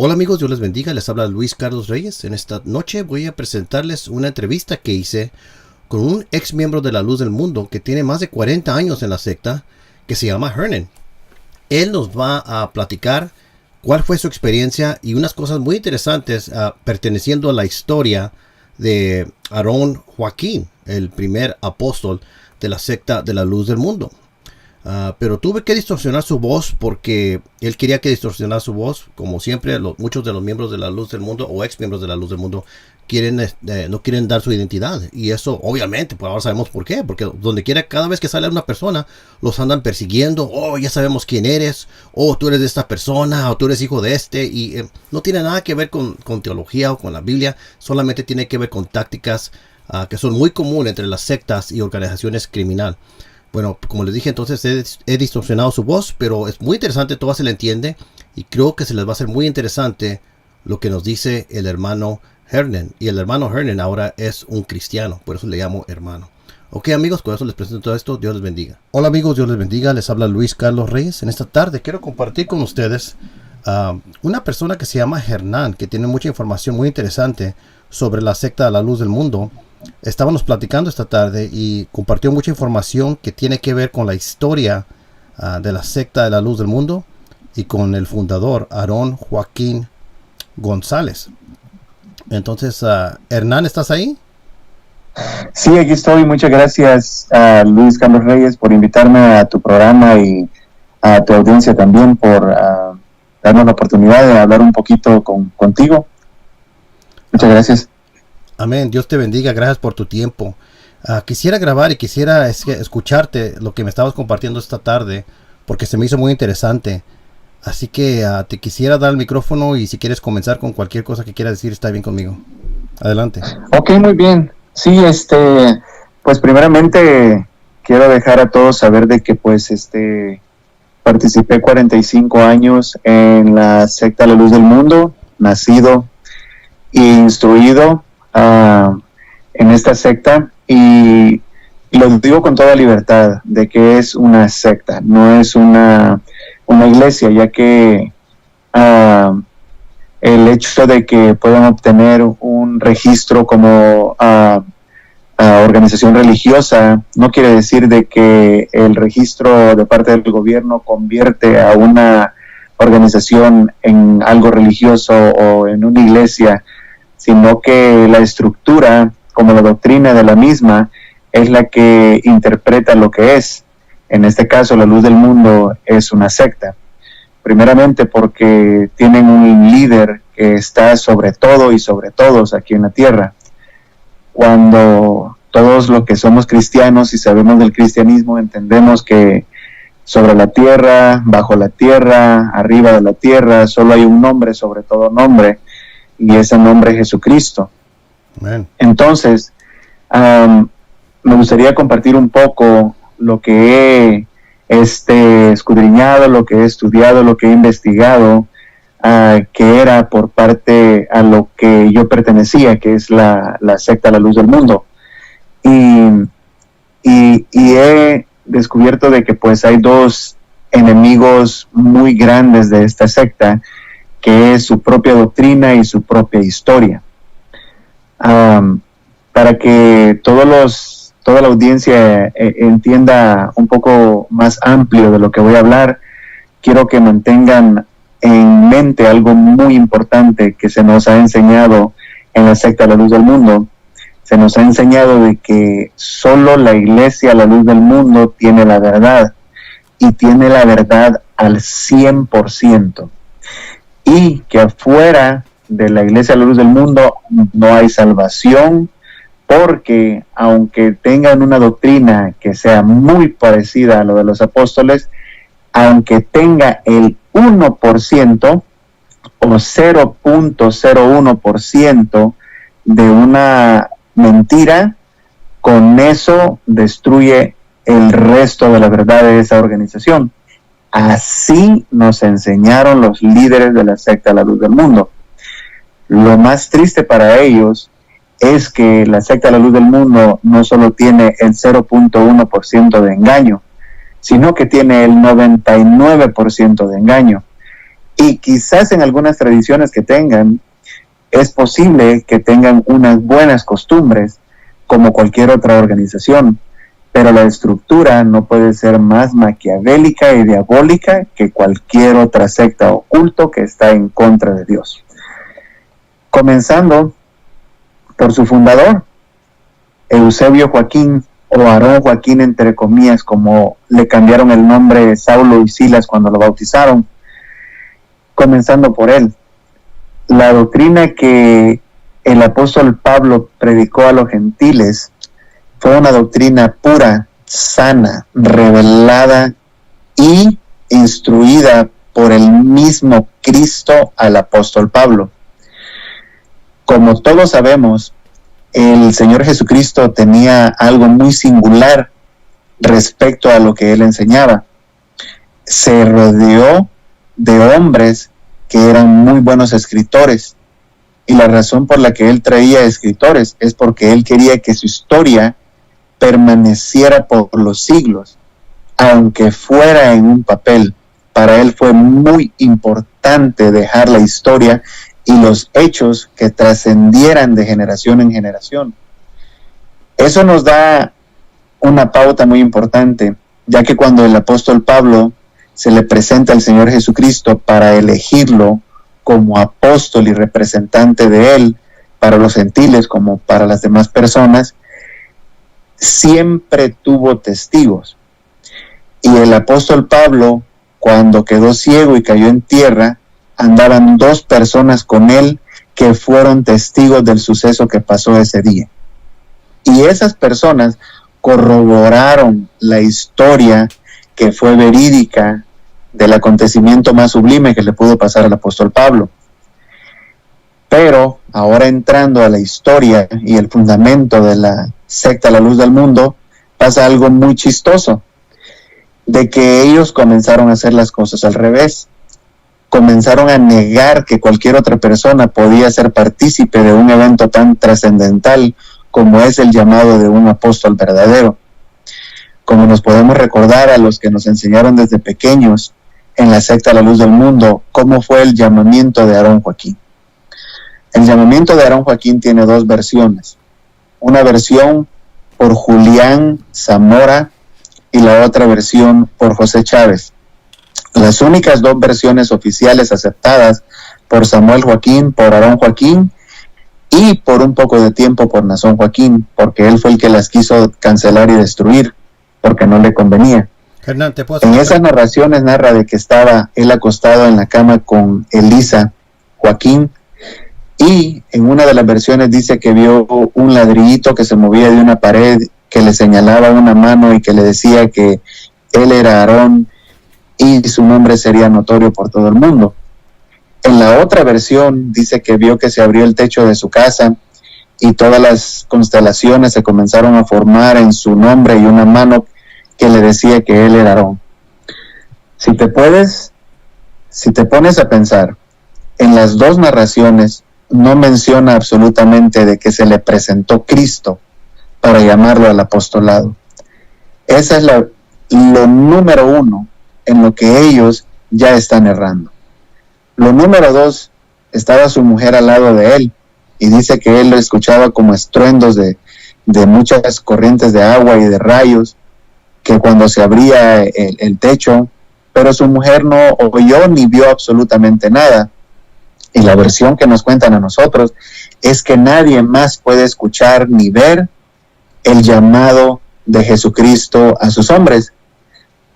Hola amigos, Dios les bendiga, les habla Luis Carlos Reyes. En esta noche voy a presentarles una entrevista que hice con un ex miembro de la Luz del Mundo que tiene más de 40 años en la secta, que se llama Hernan. Él nos va a platicar cuál fue su experiencia y unas cosas muy interesantes perteneciendo a la historia de Aarón Joaquín, el primer apóstol de la secta de la Luz del Mundo. Pero tuve que distorsionar su voz porque él quería que distorsionara su voz. Como siempre, muchos de los miembros de la Luz del Mundo o ex miembros de la Luz del Mundo no quieren dar su identidad. Y eso, obviamente, pues ahora sabemos por qué. Porque donde quiera, cada vez que sale una persona, los andan persiguiendo. Oh, ya sabemos quién eres. Oh, tú eres de esta persona. O tú eres hijo de este. Y no tiene nada que ver con teología o con la Biblia. Solamente tiene que ver con tácticas que son muy comunes entre las sectas y organizaciones criminales. Bueno, como les dije, entonces he distorsionado su voz, pero es muy interesante, todo se le entiende y creo que se les va a hacer muy interesante lo que nos dice el hermano Hernan. Y el hermano Hernan ahora es un cristiano, por eso le llamo hermano. Ok amigos, con eso les presento todo esto, Dios les bendiga. Hola amigos, Dios les bendiga, les habla Luis Carlos Reyes. En esta tarde quiero compartir con ustedes una persona que se llama Hernan, que tiene mucha información muy interesante sobre la secta de la Luz del Mundo. Estábamos platicando esta tarde y compartió mucha información que tiene que ver con la historia de la secta de la Luz del Mundo y con el fundador Aarón Joaquín González. Entonces, Hernan, ¿estás ahí? Sí, aquí estoy. Muchas gracias a Luis Carlos Reyes por invitarme a tu programa y a tu audiencia también por darnos la oportunidad de hablar un poquito contigo. Muchas gracias. Amén, Dios te bendiga, gracias por tu tiempo. Quisiera grabar y quisiera escucharte lo que me estabas compartiendo esta tarde, porque se me hizo muy interesante. Así que te quisiera dar el micrófono y si quieres comenzar con cualquier cosa que quieras decir, está bien conmigo. Adelante. Ok, muy bien. Sí, pues primeramente quiero dejar a todos saber de que pues participé 45 años en la secta La Luz del Mundo, nacido e instruido en esta secta y lo digo con toda libertad de que es una secta, no es una iglesia, ya que el hecho de que puedan obtener un registro como organización religiosa no quiere decir de que el registro de parte del gobierno convierte a una organización en algo religioso o en una iglesia, sino que la estructura, como la doctrina de la misma, es la que interpreta lo que es. En este caso, la Luz del Mundo es una secta. Primeramente porque tienen un líder que está sobre todo y sobre todos aquí en la tierra. Cuando todos los que somos cristianos y sabemos del cristianismo, entendemos que sobre la tierra, bajo la tierra, arriba de la tierra, solo hay un nombre sobre todo nombre, y ese nombre es Jesucristo. Amen. Entonces, me gustaría compartir un poco lo que he escudriñado, lo que he estudiado, lo que he investigado, que era por parte a lo que yo pertenecía, que es la secta La Luz del Mundo. Y he descubierto de que pues hay dos enemigos muy grandes de esta secta, que es su propia doctrina y su propia historia. Para que toda la audiencia entienda un poco más amplio de lo que voy a hablar, quiero que mantengan en mente algo muy importante que se nos ha enseñado en la secta La Luz del Mundo. Se nos ha enseñado de que solo la iglesia La Luz del Mundo tiene la verdad, y tiene la verdad al 100%. Y que afuera de la iglesia La Luz del Mundo no hay salvación, porque aunque tengan una doctrina que sea muy parecida a lo de los apóstoles, aunque tenga el 1% o 0.01% de una mentira, con eso destruye el resto de la verdad de esa organización. Así nos enseñaron los líderes de la secta La Luz del Mundo. Lo más triste para ellos es que la secta La Luz del Mundo no solo tiene el 0.1% de engaño, sino que tiene el 99% de engaño. Y quizás en algunas tradiciones que tengan, es posible que tengan unas buenas costumbres, como cualquier otra organización, pero la estructura no puede ser más maquiavélica y diabólica que cualquier otra secta o culto que está en contra de Dios. Comenzando por su fundador, Eusebio Joaquín, o Aarón Joaquín, entre comillas, como le cambiaron el nombre Saulo y Silas cuando lo bautizaron. Comenzando por él, la doctrina que el apóstol Pablo predicó a los gentiles fue una doctrina pura, sana, revelada y instruida por el mismo Cristo al apóstol Pablo. Como todos sabemos, el Señor Jesucristo tenía algo muy singular respecto a lo que él enseñaba. Se rodeó de hombres que eran muy buenos escritores, y la razón por la que él traía escritores es porque él quería que su historia permaneciera por los siglos, aunque fuera en un papel. Para él fue muy importante dejar la historia y los hechos que trascendieran de generación en generación. Eso nos da una pauta muy importante, ya que cuando el apóstol Pablo se le presenta al Señor Jesucristo para elegirlo como apóstol y representante de él para los gentiles como para las demás personas, siempre tuvo testigos. Y el apóstol Pablo, cuando quedó ciego y cayó en tierra, andaban 2 personas con él que fueron testigos del suceso que pasó ese día. Y esas personas corroboraron la historia que fue verídica del acontecimiento más sublime que le pudo pasar al apóstol Pablo. Pero ahora entrando a la historia y el fundamento de la secta La Luz del Mundo, pasa algo muy chistoso, de que ellos comenzaron a hacer las cosas al revés. Comenzaron a negar que cualquier otra persona podía ser partícipe de un evento tan trascendental como es el llamado de un apóstol verdadero. Como nos podemos recordar a los que nos enseñaron desde pequeños en la secta La Luz del Mundo, cómo fue el llamamiento de Aarón Joaquín. El llamamiento de Aarón Joaquín tiene 2 versiones. Una versión por Julián Zamora y la otra versión por José Chávez. Las únicas 2 versiones oficiales aceptadas por Samuel Joaquín, por Aarón Joaquín y por un poco de tiempo por Nazón Joaquín, porque él fue el que las quiso cancelar y destruir, porque no le convenía. Hernán, en esas narraciones narra de que estaba él acostado en la cama con Elisa Joaquín, y en una de las versiones dice que vio un ladrillito que se movía de una pared, que le señalaba una mano y que le decía que él era Aarón y su nombre sería notorio por todo el mundo. En la otra versión dice que vio que se abrió el techo de su casa y todas las constelaciones se comenzaron a formar en su nombre y una mano que le decía que él era Aarón. Si te pones a pensar, en las 2 narraciones no menciona absolutamente de que se le presentó Cristo para llamarlo al apostolado. Esa es lo número 1 en lo que ellos ya están errando. Lo número 2, estaba su mujer al lado de él y dice que él lo escuchaba como estruendos de muchas corrientes de agua y de rayos, que cuando se abría el techo, pero su mujer no oyó ni vio absolutamente nada. Y la versión que nos cuentan a nosotros es que nadie más puede escuchar ni ver el llamado de Jesucristo a sus hombres.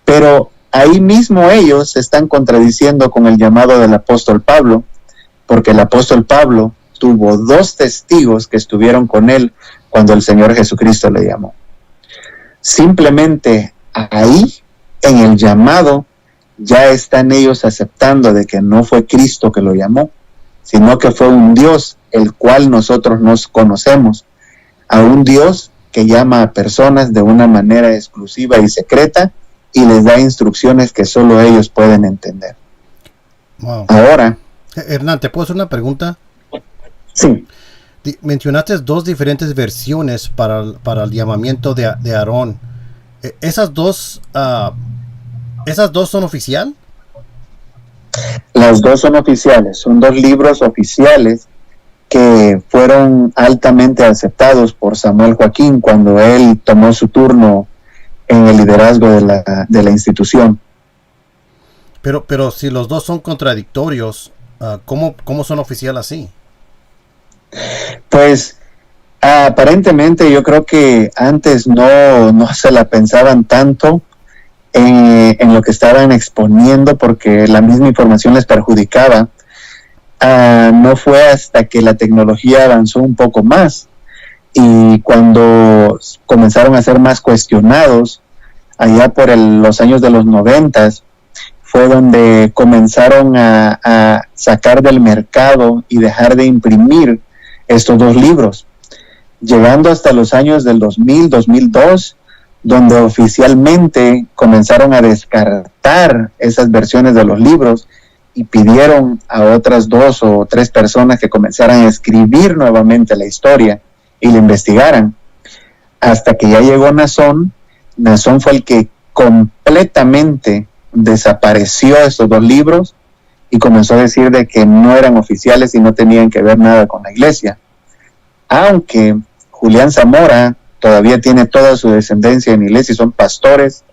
Pero ahí mismo ellos se están contradiciendo con el llamado del apóstol Pablo, porque el apóstol Pablo tuvo 2 testigos que estuvieron con él cuando el Señor Jesucristo le llamó. Simplemente ahí, en el llamado, ya están ellos aceptando de que no fue Cristo que lo llamó, sino que fue un Dios el cual nosotros nos conocemos, a un Dios que llama a personas de una manera exclusiva y secreta y les da instrucciones que solo ellos pueden entender. Wow. Ahora, Hernán, ¿te puedo hacer una pregunta? Sí, Mencionaste dos diferentes versiones para el llamamiento de Aarón. ¿Esas dos son oficial? las dos son oficiales, son dos libros oficiales que fueron altamente aceptados por Samuel Joaquín cuando él tomó su turno en el liderazgo de la institución. Pero si los dos son contradictorios, ¿cómo son oficial así? Pues aparentemente yo creo que antes no se la pensaban tanto en lo que estaban exponiendo porque la misma información les perjudicaba. No fue hasta que la tecnología avanzó un poco más y cuando comenzaron a ser más cuestionados, allá por los años de los 90, fue donde comenzaron a sacar del mercado y dejar de imprimir estos dos libros, llegando hasta los años del 2000, 2002, donde oficialmente comenzaron a descartar esas versiones de los libros y pidieron a otras 2 o 3 personas que comenzaran a escribir nuevamente la historia y la investigaran, hasta que ya llegó Nazón. Nazón fue el que completamente desapareció estos dos libros y comenzó a decir de que no eran oficiales y no tenían que ver nada con la iglesia. Aunque Julián Zamora todavía tiene toda su descendencia en la iglesia y son pastores,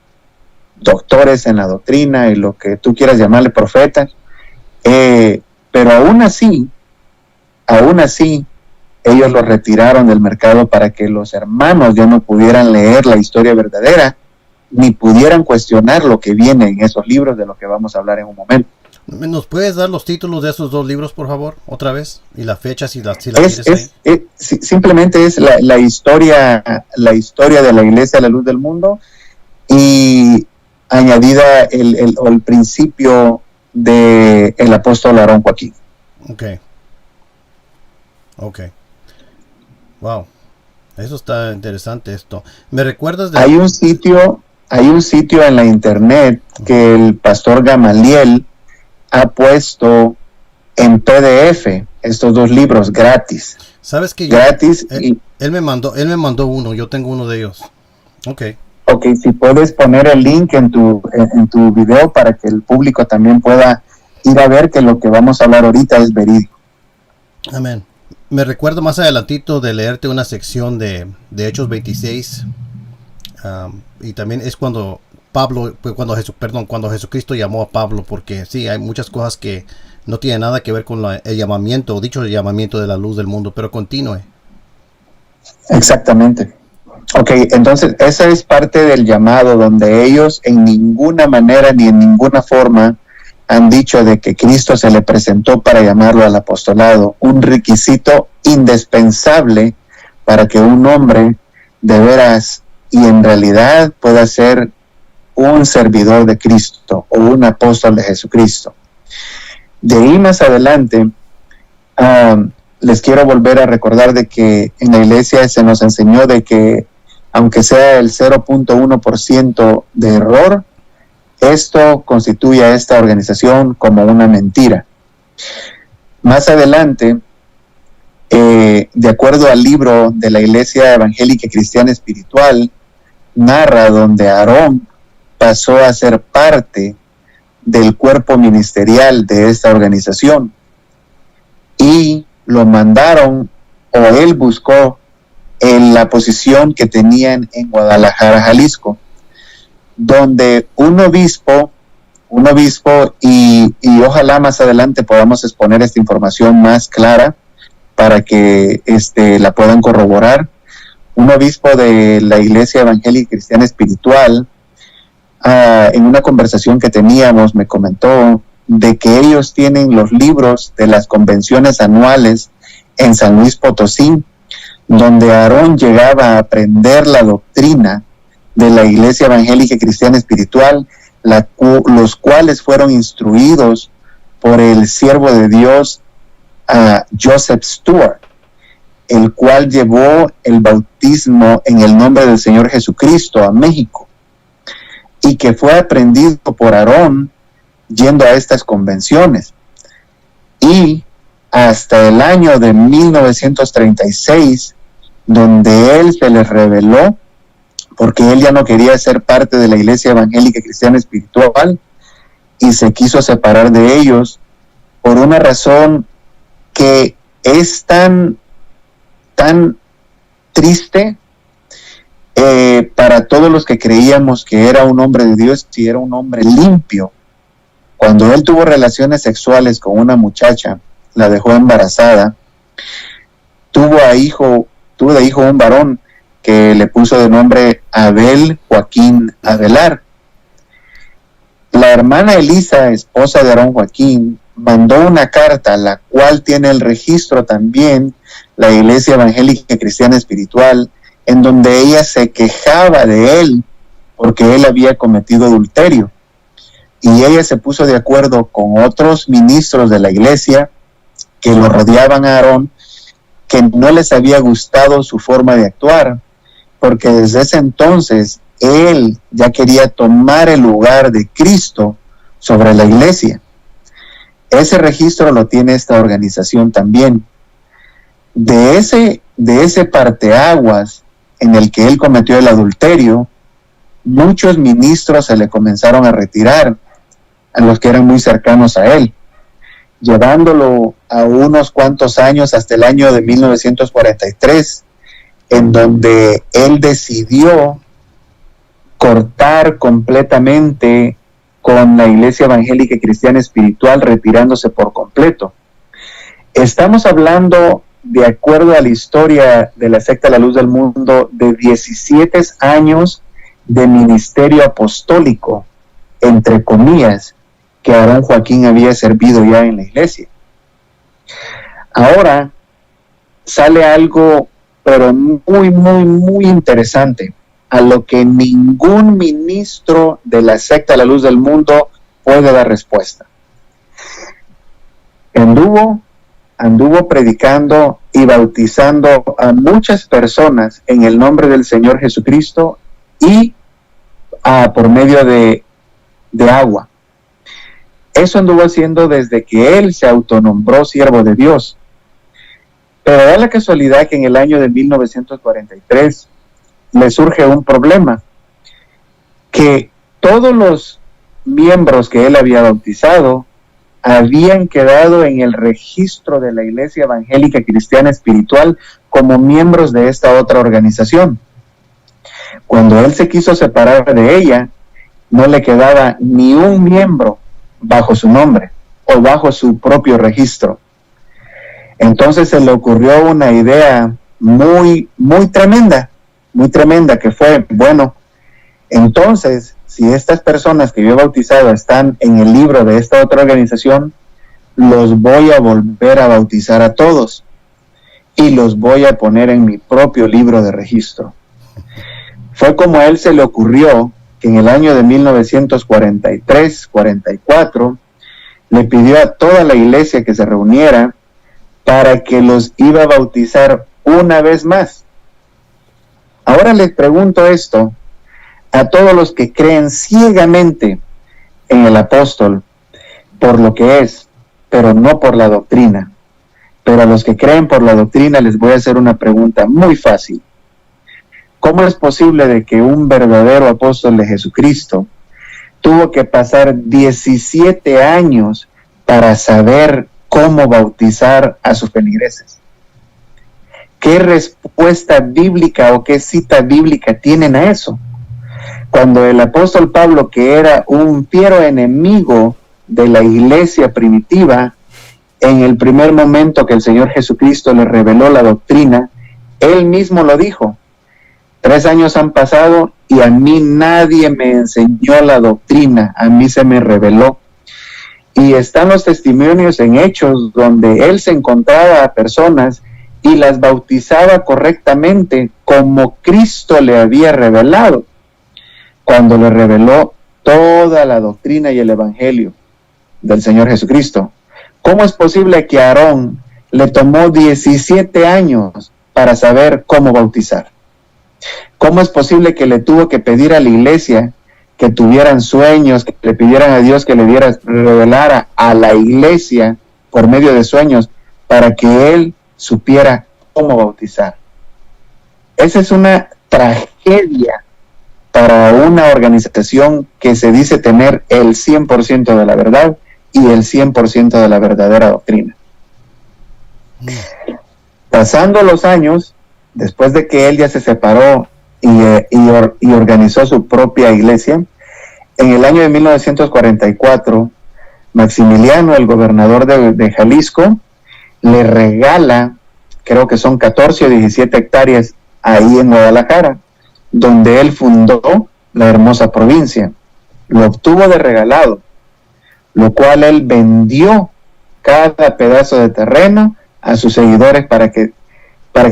doctores en la doctrina y lo que tú quieras llamarle profetas, pero aún así, ellos lo retiraron del mercado para que los hermanos ya no pudieran leer la historia verdadera, ni pudieran cuestionar lo que viene en esos libros de lo que vamos a hablar en un momento. ¿Nos puedes dar los títulos de esos dos libros, por favor, otra vez? Y la fecha, si la tienes ahí. Simplemente es la historia de la Iglesia de la Luz del Mundo y añadida el principio del apóstol Aarón Joaquín. Ok. Wow. Eso está interesante esto. ¿Me recuerdas de...? Hay un sitio en la internet que el pastor Gamaliel ha puesto en PDF estos dos libros gratis. ¿Sabes que gratis? Él me mandó uno, yo tengo uno de ellos. Ok, si puedes poner el link en tu video para que el público también pueda ir a ver que lo que vamos a hablar ahorita es verídico. Amén. Me recuerdo más adelantito de leerte una sección de Hechos 26 y también es cuando cuando Jesucristo llamó a Pablo, porque sí, hay muchas cosas que no tienen nada que ver con el llamamiento, o dicho llamamiento de la luz del mundo, pero continúe. Exactamente. Ok, entonces esa es parte del llamado donde ellos en ninguna manera ni en ninguna forma han dicho de que Cristo se le presentó para llamarlo al apostolado, un requisito indispensable para que un hombre de veras y en realidad pueda ser un servidor de Cristo o un apóstol de Jesucristo. De ahí más adelante, les quiero volver a recordar de que en la iglesia se nos enseñó de que aunque sea el 0.1% de error, esto constituye a esta organización como una mentira. Más adelante, de acuerdo al libro de la Iglesia Evangélica y Cristiana Espiritual, narra donde Aarón pasó a ser parte del cuerpo ministerial de esta organización y lo mandaron, o él buscó en la posición que tenían en Guadalajara, Jalisco, donde un obispo y ojalá más adelante podamos exponer esta información más clara para que la puedan corroborar. Un obispo de la Iglesia Evangélica y Cristiana Espiritual, en una conversación que teníamos, me comentó de que ellos tienen los libros de las convenciones anuales en San Luis Potosí, donde Aarón llegaba a aprender la doctrina de la Iglesia Evangélica y Cristiana Espiritual, los cuales fueron instruidos por el siervo de Dios, Joseph Stewart, el cual llevó el bautismo en el nombre del Señor Jesucristo a México, y que fue aprendido por Aarón yendo a estas convenciones. Y hasta el año de 1936, donde él se les reveló, porque él ya no quería ser parte de la Iglesia Evangélica Cristiana Espiritual y se quiso separar de ellos por una razón que es tan triste para todos los que creíamos que era un hombre de Dios y era un hombre limpio. Cuando él tuvo relaciones sexuales con una muchacha, la dejó embarazada, tuvo de hijo un varón que le puso de nombre Abel Joaquín Abelar. La hermana Elisa, esposa de Aarón Joaquín, mandó una carta, la cual tiene el registro también, la Iglesia Evangélica Cristiana Espiritual, en donde ella se quejaba de él porque él había cometido adulterio. Y ella se puso de acuerdo con otros ministros de la iglesia que lo rodeaban a Aarón, que no les había gustado su forma de actuar, porque desde ese entonces él ya quería tomar el lugar de Cristo sobre la iglesia. Ese registro lo tiene esta organización también. De ese parteaguas en el que él cometió el adulterio, muchos ministros se le comenzaron a retirar, a los que eran muy cercanos a él, llevándolo a unos cuantos años hasta el año de 1943, en donde él decidió cortar completamente con la Iglesia Evangélica Cristiana Espiritual, retirándose por completo. Estamos hablando, de acuerdo a la historia de la secta La Luz del Mundo, de 17 años de ministerio apostólico, entre comillas, que Aarón Joaquín había servido ya en la iglesia. Ahora sale algo, pero muy interesante, a lo que ningún ministro de la secta La Luz del Mundo puede dar respuesta. Anduvo predicando y bautizando a muchas personas en el nombre del Señor Jesucristo y por medio de agua. Eso anduvo haciendo desde que él se autonombró siervo de Dios. Pero da la casualidad que en el año de 1943 le surge un problema, que todos los miembros que él había bautizado habían quedado en el registro de la Iglesia Evangélica Cristiana Espiritual como miembros de esta otra organización. Cuando él se quiso separar de ella, no le quedaba ni un miembro bajo su nombre o bajo su propio registro. Entonces se le ocurrió una idea muy tremenda, que fue, bueno, entonces, si estas personas que yo he bautizado están en el libro de esta otra organización, los voy a volver a bautizar a todos y los voy a poner en mi propio libro de registro. Fue como a él se le ocurrió que en el año de 1943-44 le pidió a toda la iglesia que se reuniera para que los iba a bautizar una vez más. Ahora les pregunto esto a todos los que creen ciegamente en el apóstol por lo que es, pero no por la doctrina. Pero a los que creen por la doctrina les voy a hacer una pregunta muy fácil. ¿Cómo es posible de que un verdadero apóstol de Jesucristo tuvo que pasar 17 años para saber cómo bautizar a sus feligreses? ¿Qué respuesta bíblica o qué cita bíblica tienen a eso? Cuando el apóstol Pablo, que era un fiero enemigo de la iglesia primitiva, en el primer momento que el Señor Jesucristo le reveló la doctrina, él mismo lo dijo: 3 años han pasado y a mí nadie me enseñó la doctrina, a mí se me reveló. Y están los testimonios en Hechos donde él se encontraba a personas y las bautizaba correctamente como Cristo le había revelado, cuando le reveló toda la doctrina y el evangelio del Señor Jesucristo. ¿Cómo es posible que a Aarón le tomó 17 años para saber cómo bautizar? ¿Cómo es posible que le tuvo que pedir a la iglesia que tuvieran sueños, que le pidieran a Dios que le revelara a la iglesia por medio de sueños para que él supiera cómo bautizar. Esa es una tragedia para una organización que se dice tener el 100% de la verdad y el 100% de la verdadera doctrina. Pasando los años, después de que él ya se separó y organizó su propia iglesia, en el año de 1944, Maximiliano, el gobernador de Jalisco, le regala, creo que son 14 o 17 hectáreas ahí en Guadalajara, donde él fundó la hermosa provincia. Lo obtuvo de regalado, lo cual él vendió cada pedazo de terreno a sus seguidores para que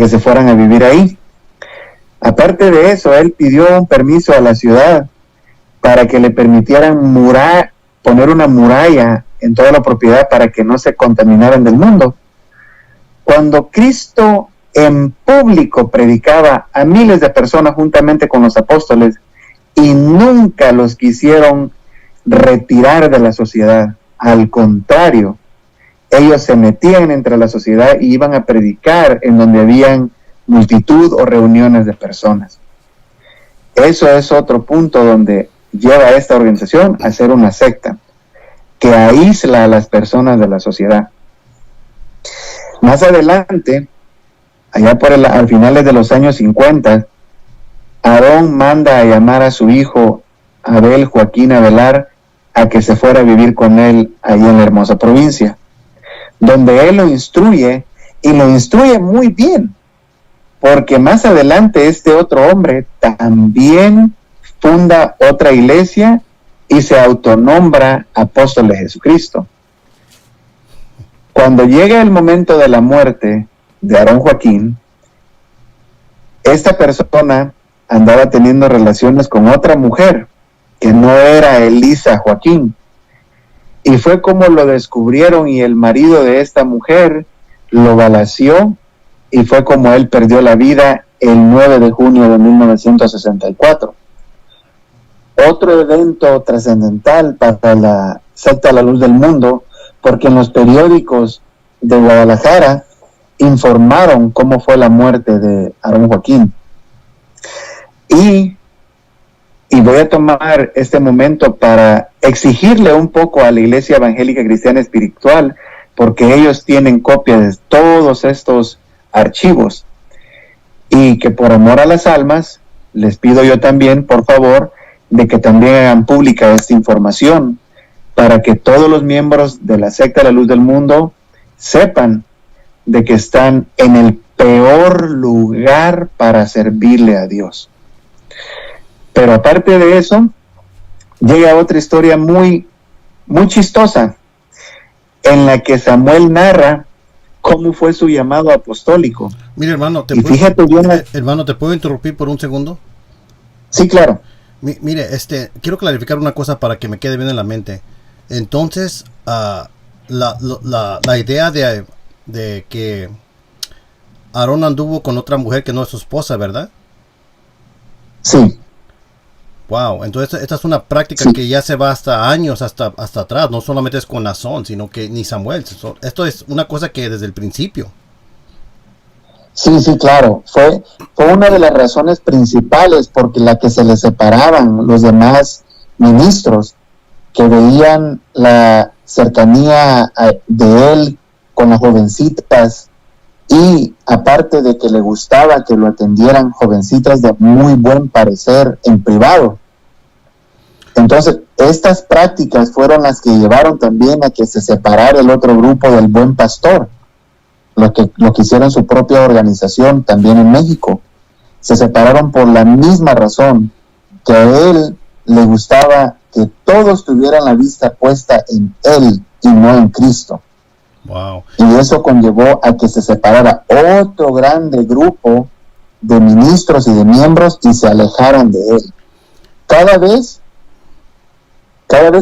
se fueran a vivir ahí. Aparte de eso, él pidió un permiso a la ciudad para que le permitieran poner una muralla en toda la propiedad para que no se contaminaran del mundo. Cuando Cristo en público predicaba a miles de personas juntamente con los apóstoles y nunca los quisieron retirar de la sociedad, al contrario, ellos se metían entre la sociedad y iban a predicar en donde habían multitud o reuniones de personas. Eso es otro punto donde lleva a esta organización a ser una secta que aísla a las personas de la sociedad. Más adelante, allá al finales de los años 50, Aarón manda a llamar a su hijo Abel Joaquín Avelar a que se fuera a vivir con él ahí en la hermosa provincia, donde él lo instruye, y lo instruye muy bien, porque más adelante este otro hombre también funda otra iglesia y se autonombra apóstol de Jesucristo. Cuando llega el momento de la muerte de Aarón Joaquín, esta persona andaba teniendo relaciones con otra mujer que no era Elisa Joaquín, y fue como lo descubrieron, y el marido de esta mujer lo balaceó, y fue como él perdió la vida el 9 de junio de 1964. Otro evento trascendental para la secta La Luz del Mundo, porque en los periódicos de Guadalajara informaron cómo fue la muerte de Aarón Joaquín. Y voy a tomar este momento para exigirle un poco a la Iglesia Evangélica Cristiana Espiritual, porque ellos tienen copia de todos estos archivos, y que por amor a las almas les pido yo también, por favor, de que también hagan pública esta información, para que todos los miembros de la secta La Luz del Mundo sepan de que están en el peor lugar para servirle a Dios. Pero aparte de eso, llega otra historia muy, muy chistosa, en la que Samuel narra cómo fue su llamado apostólico. Mire, hermano, hermano, ¿te puedo interrumpir por un segundo? Sí, claro. Mire, quiero clarificar una cosa para que me quede bien en la mente. Entonces, la idea de que Aarón anduvo con otra mujer que no es su esposa, ¿verdad? Sí. Wow, entonces esta es una práctica que ya se va hasta años, hasta atrás. No solamente es con Nazón, sino que ni Samuel. Esto es una cosa que desde el principio. Sí, claro. Fue una de las razones principales porque la que se le separaban los demás ministros, que veían la cercanía de él con las jovencitas, y aparte de que le gustaba que lo atendieran jovencitas de muy buen parecer en privado. Entonces, estas prácticas fueron las que llevaron también a que se separara el otro grupo del Buen Pastor, lo que hicieron su propia organización también en México. Se separaron por la misma razón, que a él le gustaba que todos tuvieran la vista puesta en él y no en Cristo. Wow. Y eso conllevó a que se separara otro grande grupo de ministros y de miembros y se alejaran de él. Cada vez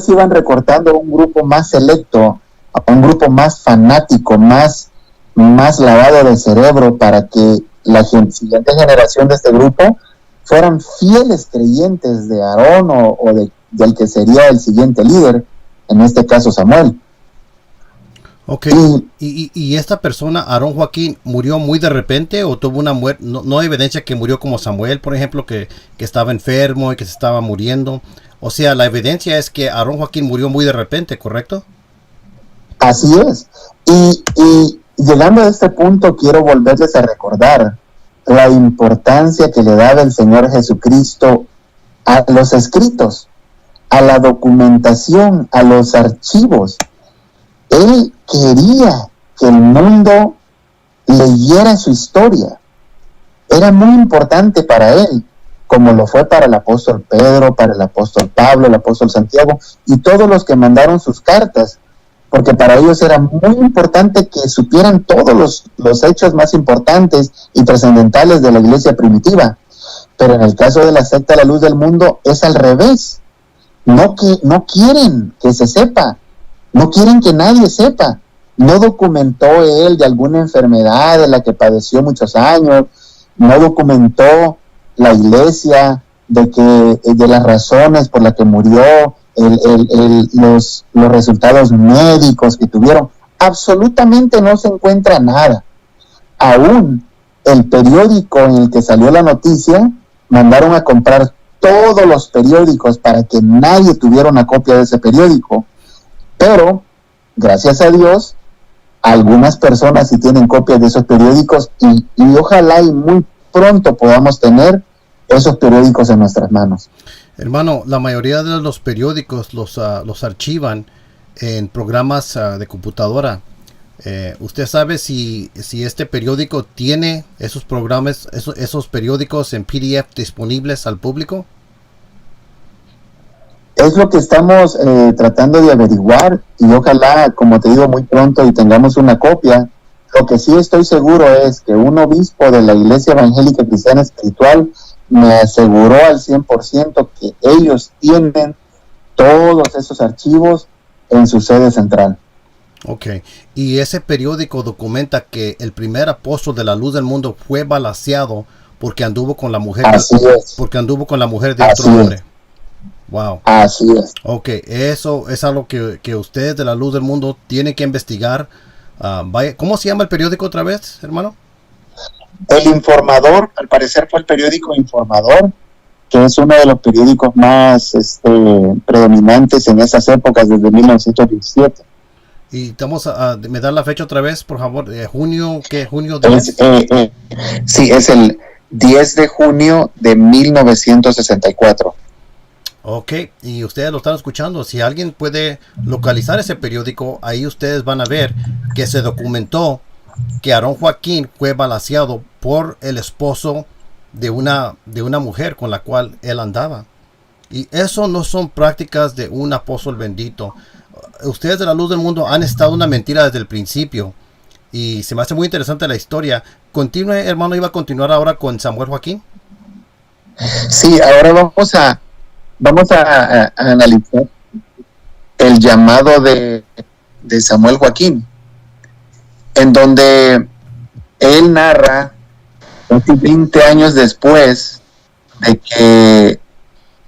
iban recortando a un grupo más selecto, a un grupo más fanático, más lavado de cerebro, para que la siguiente generación de este grupo fueran fieles creyentes de Aarón o del que sería el siguiente líder, en este caso Samuel. Ok, y esta persona, Aarón Joaquín, murió muy de repente o tuvo una muerte, no hay evidencia que murió como Samuel, por ejemplo, que estaba enfermo y que se estaba muriendo. O sea, la evidencia es que Aarón Joaquín murió muy de repente, ¿correcto? Así es. Y llegando a este punto, quiero volverles a recordar la importancia que le daba el Señor Jesucristo a los escritos, a la documentación, a los archivos. Él quería que el mundo leyera su historia. Era muy importante para él, como lo fue para el apóstol Pedro, para el apóstol Pablo, el apóstol Santiago y todos los que mandaron sus cartas, porque para ellos era muy importante que supieran todos los hechos más importantes y trascendentales de la iglesia primitiva. Pero en el caso de la secta La Luz del Mundo es al revés. No quieren que se sepa, no quieren que nadie sepa. No documentó él de alguna enfermedad de la que padeció muchos años, no documentó la iglesia de las razones por las que murió, los resultados médicos que tuvieron. Absolutamente no se encuentra nada. Aún el periódico en el que salió la noticia, mandaron a comprar todos los periódicos para que nadie tuviera una copia de ese periódico. Pero, gracias a Dios, algunas personas sí tienen copias de esos periódicos y ojalá y muy pronto podamos tener esos periódicos en nuestras manos. Hermano, la mayoría de los periódicos los archivan en programas de computadora. ¿Usted sabe si este periódico tiene esos programas, esos periódicos en PDF disponibles al público? Es lo que estamos tratando de averiguar y ojalá, como te digo, muy pronto y tengamos una copia. Lo que sí estoy seguro es que un obispo de la Iglesia Evangélica Cristiana Espiritual me aseguró al 100% que ellos tienen todos esos archivos en su sede central. Ok, y ese periódico documenta que el primer apóstol de la luz del mundo fue balaceado porque anduvo con la mujer, porque anduvo con la mujer de otro hombre. Wow. Así es. Ok, eso es algo que ustedes de la luz del mundo tienen que investigar. ¿Cómo se llama el periódico otra vez, hermano? El Informador, al parecer fue el periódico Informador, que es uno de los periódicos más predominantes en esas épocas, desde 1917. Y estamos me da la fecha otra vez, por favor, junio, ¿qué? ¿Junio 10? Sí, es el 10 de junio de 1964. Ok, y ustedes lo están escuchando. Si alguien puede localizar ese periódico, ahí ustedes van a ver que se documentó que Aarón Joaquín fue balaceado por el esposo de una mujer con la cual él andaba. Y eso no son prácticas de un apóstol bendito. Ustedes de la luz del mundo han estado una mentira desde el principio. Y se me hace muy interesante la historia. Continúe, hermano, iba a continuar ahora con Samuel Joaquín. Sí, ahora vamos a analizar el llamado de Samuel Joaquín, en donde él narra, casi 20 años después de que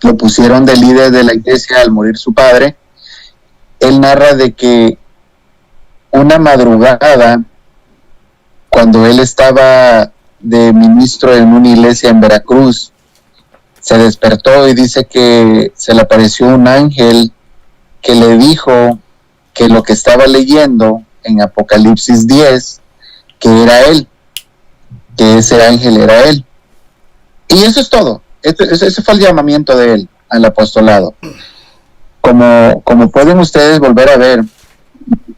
lo pusieron de líder de la iglesia al morir su padre, él narra de que una madrugada, cuando él estaba de ministro en una iglesia en Veracruz, se despertó y dice que se le apareció un ángel que le dijo que lo que estaba leyendo en Apocalipsis 10, que era él, que ese ángel era él. Y eso es todo. Ese fue el llamamiento de él al apostolado. Como pueden ustedes volver a ver,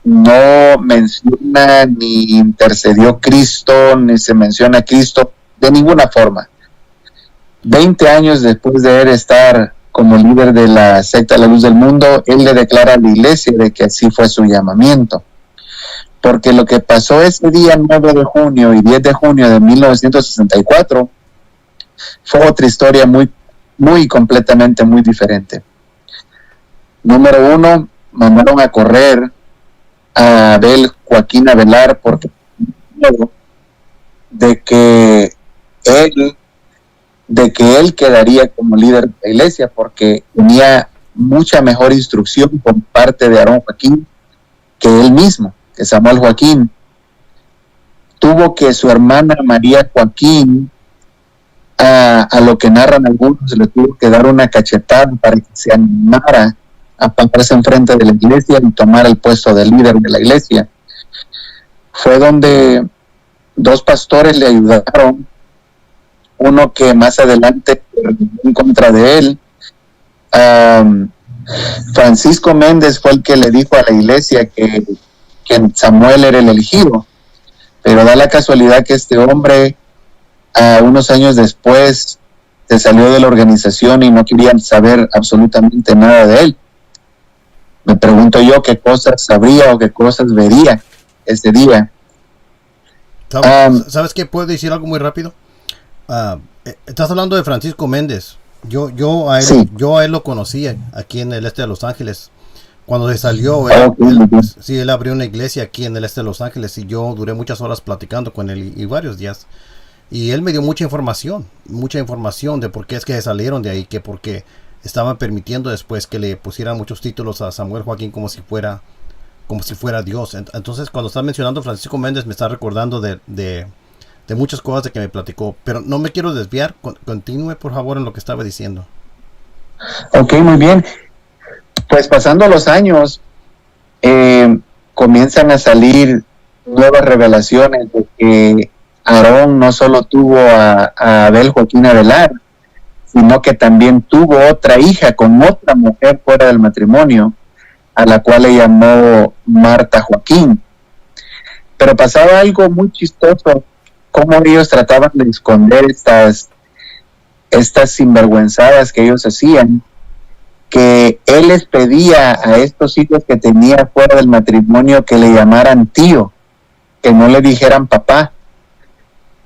no menciona ni intercedió Cristo, ni se menciona a Cristo de ninguna forma. 20 años después de él estar como líder de la secta La Luz del Mundo, él le declara a la iglesia de que así fue su llamamiento. Porque lo que pasó ese día 9 de junio y 10 de junio de 1964 fue otra historia muy completamente muy diferente. Número uno, mandaron a correr a Abel Joaquín Avelar porque de que él quedaría como líder de la iglesia porque tenía mucha mejor instrucción por parte de Aarón Joaquín que él mismo, que Samuel Joaquín, tuvo que su hermana María Joaquín, a lo que narran algunos, le tuvo que dar una cachetada para que se animara a pararse enfrente de la iglesia y tomar el puesto de líder de la iglesia. Fue donde dos pastores le ayudaron, uno que más adelante en contra de él. Francisco Méndez fue el que le dijo a la iglesia que Samuel era el elegido, pero da la casualidad que este hombre, unos años después, se salió de la organización y no querían saber absolutamente nada de él. Me pregunto yo qué cosas sabría o qué cosas vería ese día. ¿Sabes qué? ¿Puedo decir algo muy rápido? Estás hablando de Francisco Méndez. Yo a él lo conocí aquí en el este de Los Ángeles. Cuando se salió, él abrió una iglesia aquí en el este de Los Ángeles y yo duré muchas horas platicando con él y varios días. Y él me dio mucha información de por qué es que salieron de ahí, que porque estaban permitiendo después que le pusieran muchos títulos a Samuel Joaquín como si fuera Dios. Entonces, cuando estás mencionando Francisco Méndez, me está recordando de muchas cosas de que me platicó, pero no me quiero desviar. Continúe por favor en lo que estaba diciendo. Ok, muy bien. Pues pasando los años, comienzan a salir nuevas revelaciones de que Aarón no solo tuvo a Abel Joaquín Avelar, sino que también tuvo otra hija con otra mujer fuera del matrimonio, a la cual le llamó Marta Joaquín. Pero pasaba algo muy chistoso, cómo ellos trataban de esconder estas sinvergüenzadas que ellos hacían, que él les pedía a estos hijos que tenía fuera del matrimonio que le llamaran tío, que no le dijeran papá,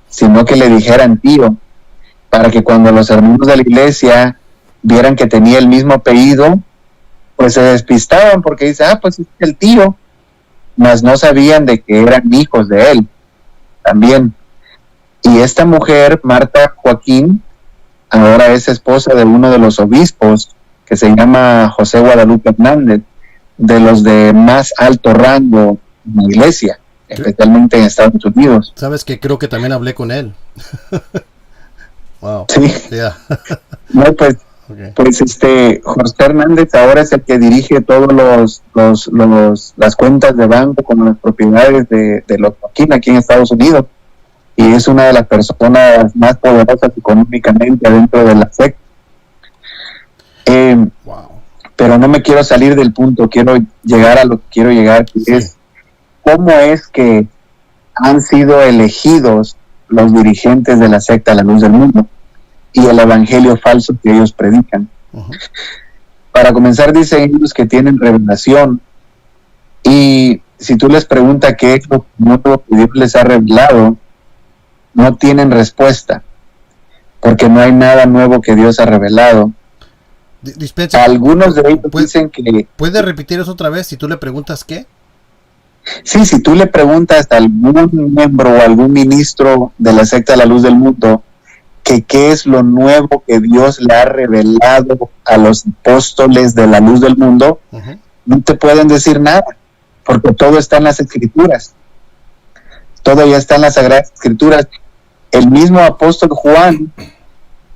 sino que le dijeran tío, para que cuando los hermanos de la iglesia vieran que tenía el mismo apellido, pues se despistaban porque dice, pues es el tío, mas no sabían de que eran hijos de él también. Y esta mujer, Marta Joaquín, ahora es esposa de uno de los obispos, que se llama José Guadalupe Hernández, de los de más alto rango en la iglesia, especialmente en Estados Unidos. Sabes que creo que también hablé con él. Wow. Sí. Yeah. No, pues, okay. Pues José Hernández ahora es el que dirige todos las cuentas de banco como las propiedades de los Joaquín aquí en Estados Unidos, y es una de las personas más poderosas económicamente adentro de la secta. Wow. Pero no me quiero salir del punto, quiero llegar a lo que quiero llegar, que es cómo es que han sido elegidos los dirigentes de la secta La Luz del Mundo y el evangelio falso que ellos predican. Uh-huh. Para comenzar, dicen ellos que tienen revelación, y si tú les preguntas qué es lo nuevo que Dios les ha revelado, no tienen respuesta, porque no hay nada nuevo que Dios ha revelado. Dispensa, algunos de ellos dicen que... ¿Puede repetir eso otra vez si tú le preguntas qué? Sí, si tú le preguntas a algún miembro o algún ministro de la secta La Luz del Mundo que qué es lo nuevo que Dios le ha revelado a los apóstoles de la Luz del Mundo, uh-huh, no te pueden decir nada, porque todo está en las Escrituras. Todo ya está en las Sagradas Escrituras. El mismo apóstol Juan,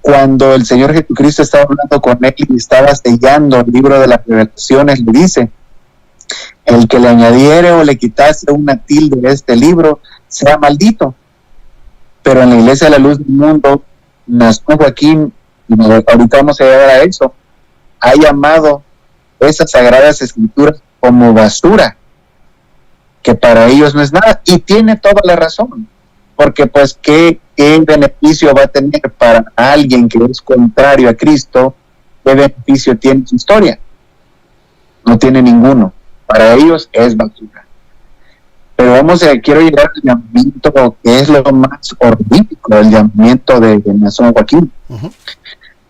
cuando el Señor Jesucristo estaba hablando con él y estaba sellando el libro de las revelaciones, le dice: el que le añadiere o le quitase una tilde de este libro, sea maldito. Pero en la Iglesia de la Luz del Mundo, Nación Joaquín, y ahorita vamos a llegar a eso, ha llamado esas Sagradas Escrituras como basura, que para ellos no es nada, y tiene toda la razón, porque pues ¿qué beneficio va a tener para alguien que es contrario a Cristo? ¿Qué beneficio tiene su historia? No tiene ninguno. Para ellos es basura. Pero quiero llegar al llamamiento que es lo más horrífico, el llamamiento de Nación Joaquín. Uh-huh.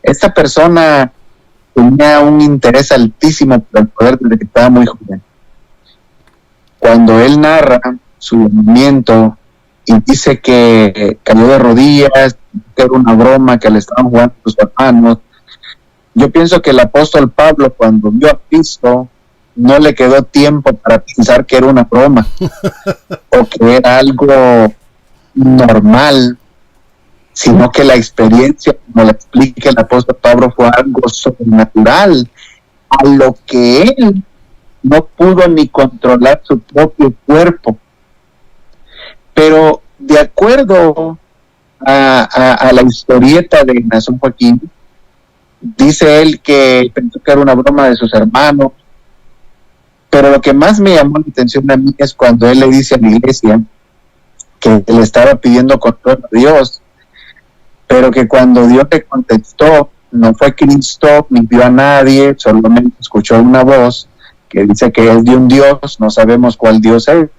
Esta persona tenía un interés altísimo por el poder desde que estaba muy joven. Cuando él narra su llamamiento y dice que cayó de rodillas, que era una broma, que le estaban jugando sus hermanos, yo pienso que el apóstol Pablo, cuando vio a Cristo, no le quedó tiempo para pensar que era una broma o que era algo normal, sino que la experiencia, como le explica el apóstol Pablo, fue algo sobrenatural, a lo que él no pudo ni controlar su propio cuerpo. Pero de acuerdo a la historieta de Nazón Joaquín, dice él que pensó que era una broma de sus hermanos, pero lo que más me llamó la atención a mí es cuando él le dice a la iglesia que le estaba pidiendo control a Dios, pero que cuando Dios le contestó, no fue Cristo, ni vio a nadie, solamente escuchó una voz que dice que es de un Dios, no sabemos cuál Dios es.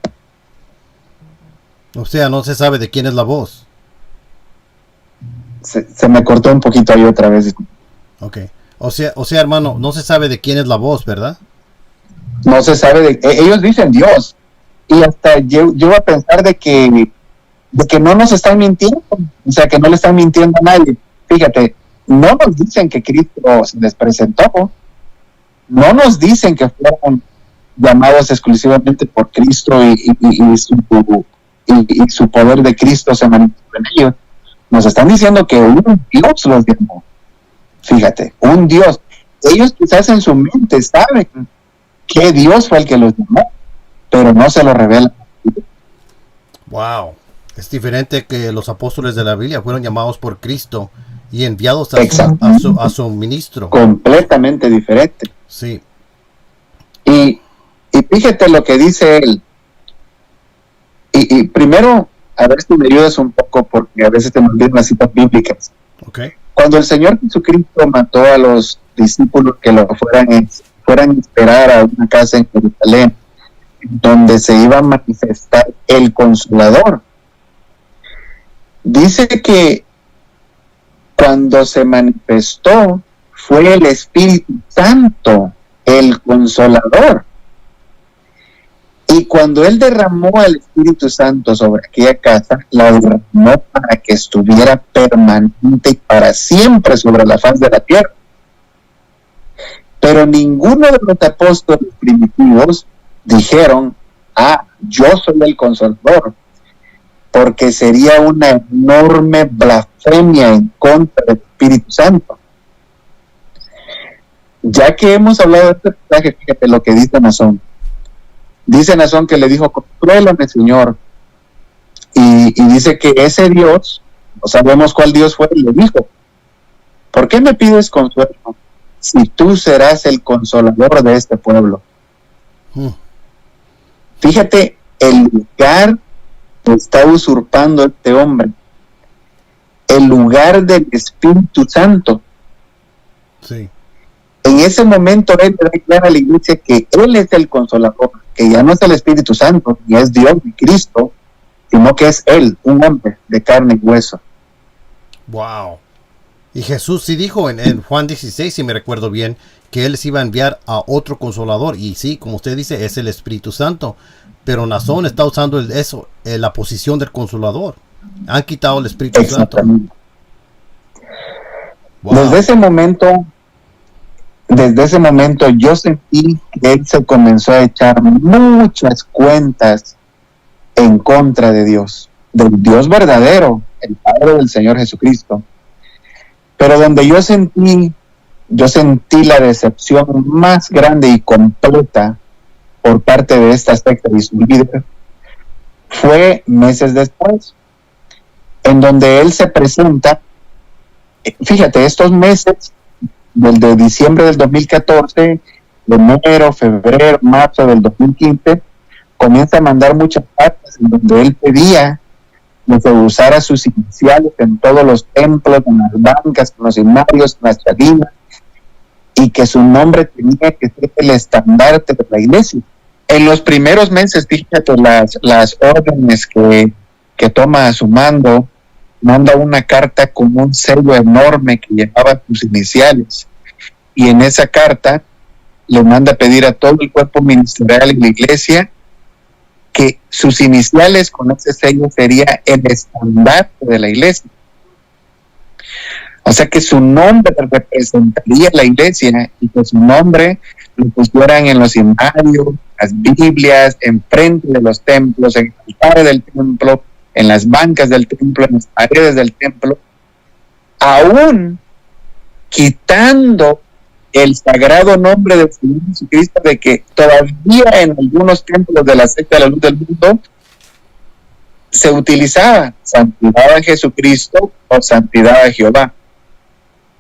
O sea, no se sabe de quién es la voz. Se me cortó un poquito ahí otra vez. Ok. O sea, hermano, no se sabe de quién es la voz, ¿verdad? No se sabe ellos dicen Dios, y hasta yo a pensar de que no nos están mintiendo, o sea, que no le están mintiendo a nadie. Fíjate, no nos dicen que Cristo se les presentó, no nos dicen que fueron llamados exclusivamente por Cristo y su poder de Cristo se manifestó en ellos. Nos están diciendo que un Dios los llamó. Fíjate, un Dios. Ellos quizás en su mente saben que Dios fue el que los llamó, pero no se lo revela. Wow. Es diferente que los apóstoles de la Biblia fueron llamados por Cristo y enviados a su ministro. Completamente diferente. Sí. Y fíjate lo que dice él. Y primero, a ver si me ayudas un poco, porque a veces te me olvidan las citas bíblicas. Okay. Cuando el Señor Jesucristo mató a los discípulos que lo fueran a esperar a una casa en Jerusalén, donde se iba a manifestar el Consolador, dice que cuando se manifestó fue el Espíritu Santo, el Consolador. Y cuando Él derramó al Espíritu Santo sobre aquella casa, la derramó para que estuviera permanente y para siempre sobre la faz de la tierra. Pero ninguno de los apóstoles primitivos dijeron, yo soy el Consolador, porque sería una enorme blasfemia en contra del Espíritu Santo. Ya que hemos hablado de este pasaje, fíjate lo que dice Nazón. Dice Nazón que le dijo, consuélame, Señor. Y dice que ese Dios, no sabemos cuál Dios fue, y le dijo, ¿por qué me pides consuelo si tú serás el consolador de este pueblo? Fíjate el lugar que está usurpando este hombre, el lugar del Espíritu Santo. Sí. En ese momento él le declara a la iglesia que él es el consolador, que ya no es el Espíritu Santo, ni es Dios ni Cristo, sino que es él, un hombre de carne y hueso. Wow. Y Jesús sí dijo en Juan 16, si me recuerdo bien, que él se iba a enviar a otro consolador. Y sí, como usted dice, es el Espíritu Santo. Pero Nazón está usando la posición del consolador. Han quitado el Espíritu Santo. Wow. Desde ese momento yo sentí que él se comenzó a echar muchas cuentas en contra de Dios, del Dios verdadero, el Padre del Señor Jesucristo. Pero donde yo sentí la decepción más grande y completa por parte de esta secta y su líder fue meses después, en donde él se presenta. Fíjate, estos meses de diciembre del 2014, de enero, febrero, marzo del 2015, comienza a mandar muchas cartas en donde él pedía que se usara sus iniciales en todos los templos, en las bancas, en los himnarios, en las chalinas, y que su nombre tenía que ser el estandarte de la iglesia. En los primeros meses, fíjate las órdenes que toma a su mando, manda una carta con un sello enorme que llevaba sus iniciales, y en esa carta le manda a pedir a todo el cuerpo ministerial y la iglesia que sus iniciales con ese sello sería el estandarte de la iglesia. O sea que su nombre representaría la iglesia y que su nombre lo pusieran en los inmarios, las Biblias, enfrente de los templos, en el altar del templo, en las bancas del templo, en las paredes del templo, aún quitando el sagrado nombre del Señor Jesucristo, de que todavía en algunos templos de la secta de la luz del mundo se utilizaba santidad a Jesucristo o santidad a Jehová.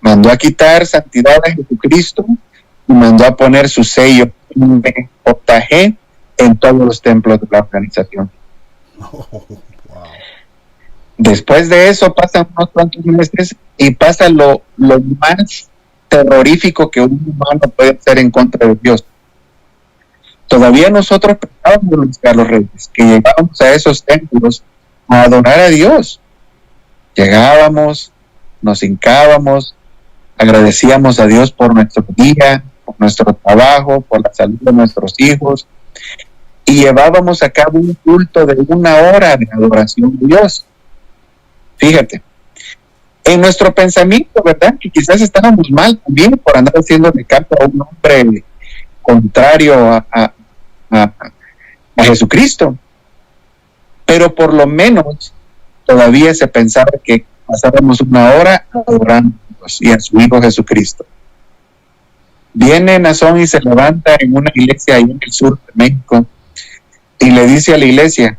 Mandó a quitar santidad a Jesucristo y mandó a poner su sello JG en todos los templos de la organización. Después de eso pasan unos cuantos meses y pasa lo más terrorífico que un humano puede hacer en contra de Dios. Todavía nosotros pensábamos, Carlos Reyes, que llegábamos a esos templos a adorar a Dios. Llegábamos, nos hincábamos, agradecíamos a Dios por nuestro día, por nuestro trabajo, por la salud de nuestros hijos, y llevábamos a cabo un culto de 1 hora de adoración a Dios. Fíjate, en nuestro pensamiento, ¿verdad? Que quizás estábamos mal también por andar haciendo de caso a un hombre contrario a Jesucristo. Pero por lo menos todavía se pensaba que pasábamos 1 hora adorando a Dios y a su Hijo Jesucristo. Viene Nazón y se levanta en una iglesia ahí en el sur de México y le dice a la iglesia: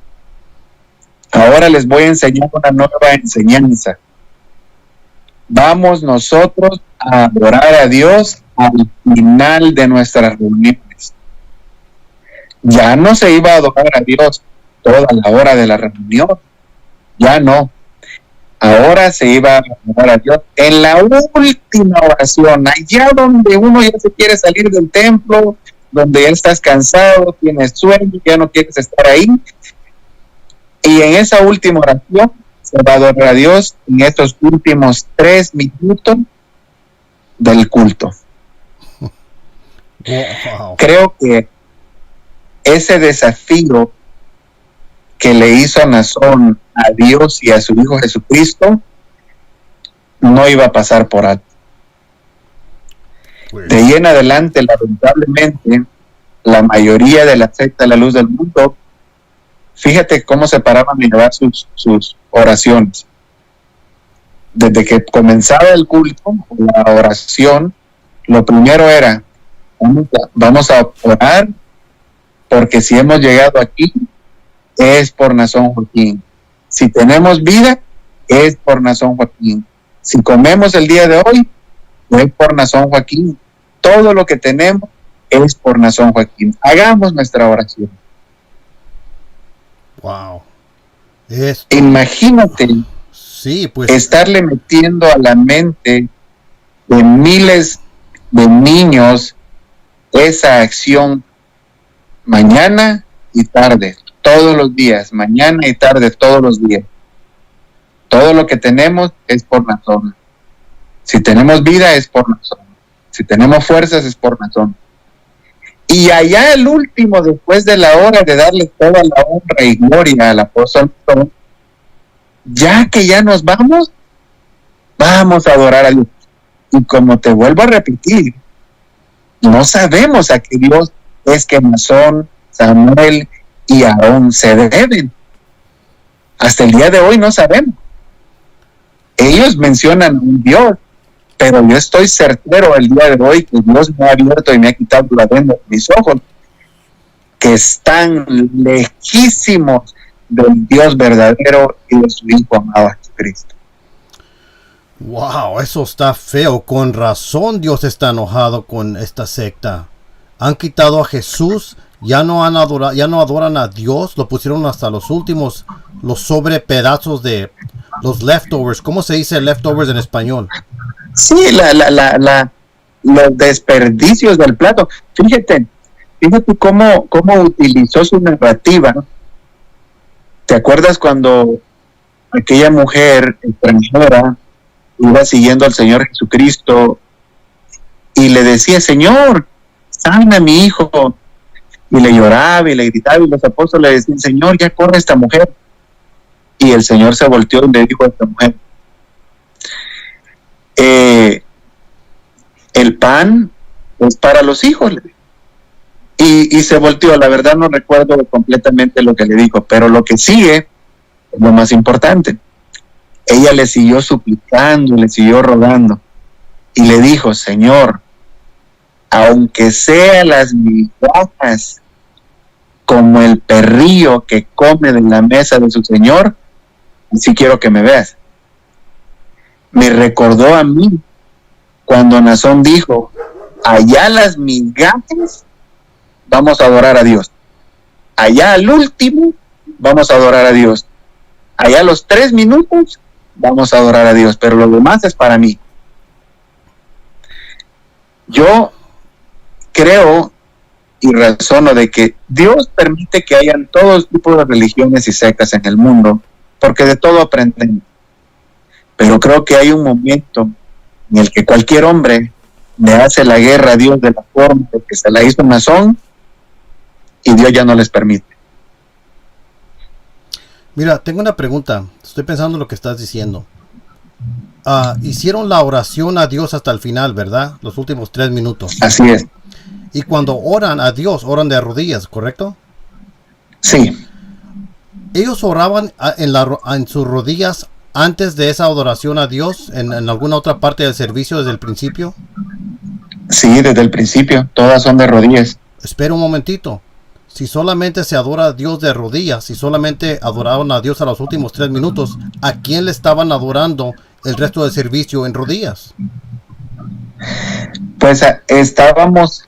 ahora les voy a enseñar una nueva enseñanza. Vamos nosotros a adorar a Dios al final de nuestras reuniones. Ya no se iba a adorar a Dios toda la hora de la reunión, ya no. Ahora se iba a adorar a Dios en la última oración, allá donde uno ya se quiere salir del templo, donde ya estás cansado, tienes sueño, ya no quieres estar ahí. Y en esa última oración se va a adorar a Dios en estos últimos 3 minutos del culto. Wow. Creo que ese desafío que le hizo Nazón a Dios y a su Hijo Jesucristo no iba a pasar por alto. De ahí en adelante, lamentablemente, la mayoría de la secta de la luz del mundo, fíjate cómo se paraban a llevar sus oraciones. Desde que comenzaba el culto, la oración, lo primero era: vamos a orar, porque si hemos llegado aquí, es por Nazón Joaquín. Si tenemos vida, es por Nazón Joaquín. Si comemos el día de hoy, es por Nazón Joaquín. Todo lo que tenemos es por Nazón Joaquín. Hagamos nuestra oración. Wow. Imagínate, sí, pues, estarle metiendo a la mente de miles de niños esa acción mañana y tarde, todos los días, mañana y tarde, todos los días. Todo lo que tenemos es por Nazón. Si tenemos vida es por Nazón. Si tenemos fuerzas es por Nazón. Y allá el último, después de la hora de darle toda la honra y gloria al apóstol Nazón, ya que ya nos vamos a adorar a Dios. Y como te vuelvo a repetir, no sabemos a qué Dios es que Nazón, Samuel y Aarón se deben. Hasta el día de hoy no sabemos. Ellos mencionan un Dios, pero yo estoy certero el día de hoy que Dios me ha abierto y me ha quitado la venda de mis ojos, que están lejísimos del Dios verdadero y de su Hijo amado Jesucristo. wow, eso está feo. Con razón Dios está enojado con esta secta. Han quitado a Jesús, ya no adoran a Dios, lo pusieron hasta los últimos, los sobrepedazos de los leftovers. ¿Cómo se dice leftovers en español? Sí, los desperdicios del plato. Fíjate cómo utilizó su narrativa. ¿Te acuerdas cuando aquella mujer extranjera iba siguiendo al Señor Jesucristo y le decía: Señor, sana a mi hijo? Y le lloraba y le gritaba, y los apóstoles le decían: Señor, ya corre esta mujer. Y el Señor se volteó y le dijo a esta mujer: el pan es para los hijos. y se volteó. La verdad no recuerdo completamente lo que le dijo, pero lo que sigue es lo más importante. Ella le siguió suplicando, le siguió rogando y le dijo: Señor, aunque sea las migajas como el perrillo que come de la mesa de su señor, sí quiero que me veas. Me recordó a mí cuando Nazón dijo: allá las migajas vamos a adorar a Dios, allá al último vamos a adorar a Dios, allá a los 3 minutos vamos a adorar a Dios, pero lo demás es para mí. Yo creo y razono de que Dios permite que hayan todos tipos de religiones y sectas en el mundo, porque de todo aprenden. Pero creo que hay un momento en el que cualquier hombre le hace la guerra a Dios de la forma que se la hizo Nazón, y Dios ya no les permite. Mira, tengo una pregunta. Estoy pensando en lo que estás diciendo. Hicieron la oración a Dios hasta el final, ¿verdad? Los últimos 3 minutos. Así es. Y cuando oran a Dios, oran de rodillas, ¿correcto? Sí. ¿Ellos oraban en sus rodillas antes de esa adoración a Dios en alguna otra parte del servicio desde el principio? Sí, desde el principio. Todas son de rodillas. Espera un momentito. Si solamente se adora a Dios de rodillas, si solamente adoraron a Dios a los últimos 3 minutos, ¿a quién le estaban adorando el resto del servicio en rodillas? Pues estábamos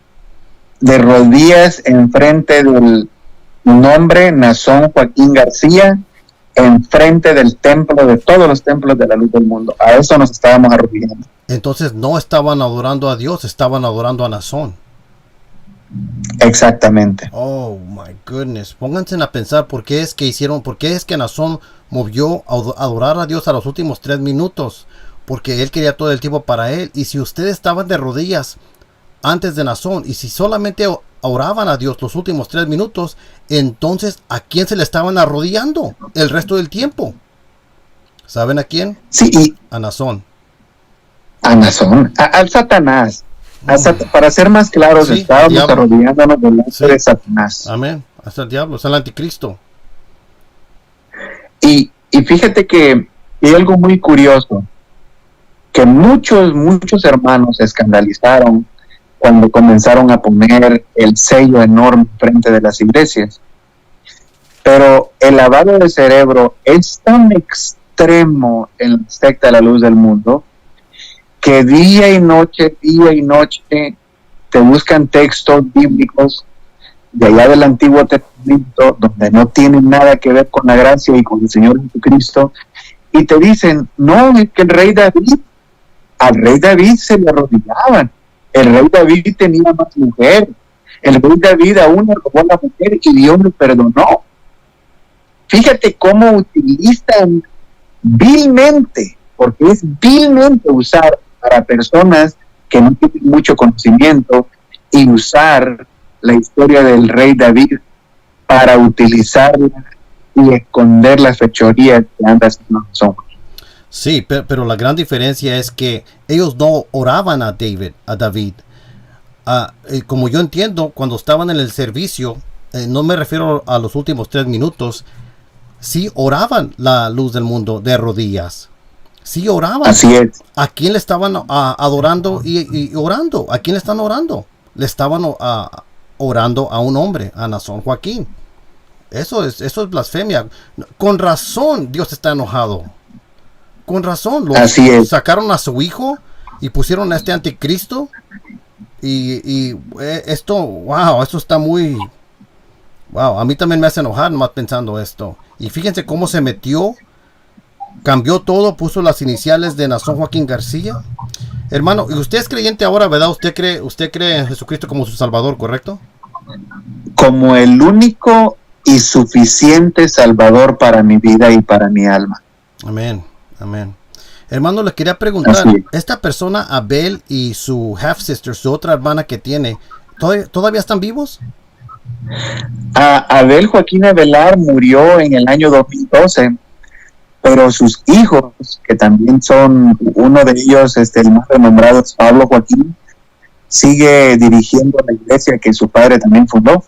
de rodillas enfrente del nombre Nazón Joaquín García, enfrente del templo, de todos los templos de la luz del mundo. A eso nos estábamos arrodillando. Entonces no estaban adorando a Dios, estaban adorando a Nazón. Exactamente. Oh my goodness. Pónganse a pensar por qué es que Nazón movió a adorar a Dios a los últimos 3 minutos. Porque él quería todo el tiempo para él. Y si ustedes estaban de rodillas antes de Nazón, y si solamente oraban a Dios los últimos 3 minutos, entonces ¿a quién se le estaban arrodillando el resto del tiempo? ¿Saben a quién? Sí, a Nazón. A Nazón, al Satanás. Para ser más claros, sí, estábamos arrodillándonos delante de Satanás. Amén. Hasta el diablo, es el anticristo. Y fíjate que hay algo muy curioso, que muchos hermanos se escandalizaron cuando comenzaron a poner el sello enorme frente de las iglesias. Pero el lavado de cerebro es tan extremo en la secta de la luz del mundo, que día y noche te buscan textos bíblicos de allá del Antiguo Testamento, donde no tienen nada que ver con la gracia y con el Señor Jesucristo, y te dicen: no, es que al rey David se le arrodillaban, el rey David tenía más mujer, el rey David aún le robó a la mujer y Dios le perdonó. Fíjate cómo utilizan vilmente, porque es vilmente usar para personas que no tienen mucho conocimiento, y usar la historia del rey David para utilizarla y esconder las fechorías que andas no son. Sí, pero la gran diferencia es que ellos no oraban a David. Como yo entiendo, cuando estaban en el servicio, no me refiero a los últimos 3 minutos, sí oraban la luz del mundo de rodillas. Sí oraban. Así es. ¿A quién le estaban adorando y orando? ¿A quién le están orando? Le estaban orando a un hombre, a Nazón Joaquín. Eso es blasfemia. Con razón Dios está enojado. Con razón. Así es. Sacaron a su hijo y pusieron a este anticristo. Y esto está muy... Wow, a mí también me hace enojar más pensando esto. Y fíjense cómo se metió. Cambió todo, puso las iniciales de Nazón Joaquín García. Hermano, y usted es creyente ahora, ¿verdad? Usted cree en Jesucristo como su Salvador, ¿correcto? Como el único y suficiente Salvador para mi vida y para mi alma. Amén, amén. Hermano, le quería preguntar, ¿esta persona, Abel, y su half-sister, su otra hermana que tiene, ¿todavía están vivos? Abel Joaquín Avelar murió en el año 2012. Pero sus hijos, que también son, uno de ellos, el más renombrado es Pablo Joaquín, sigue dirigiendo la iglesia que su padre también fundó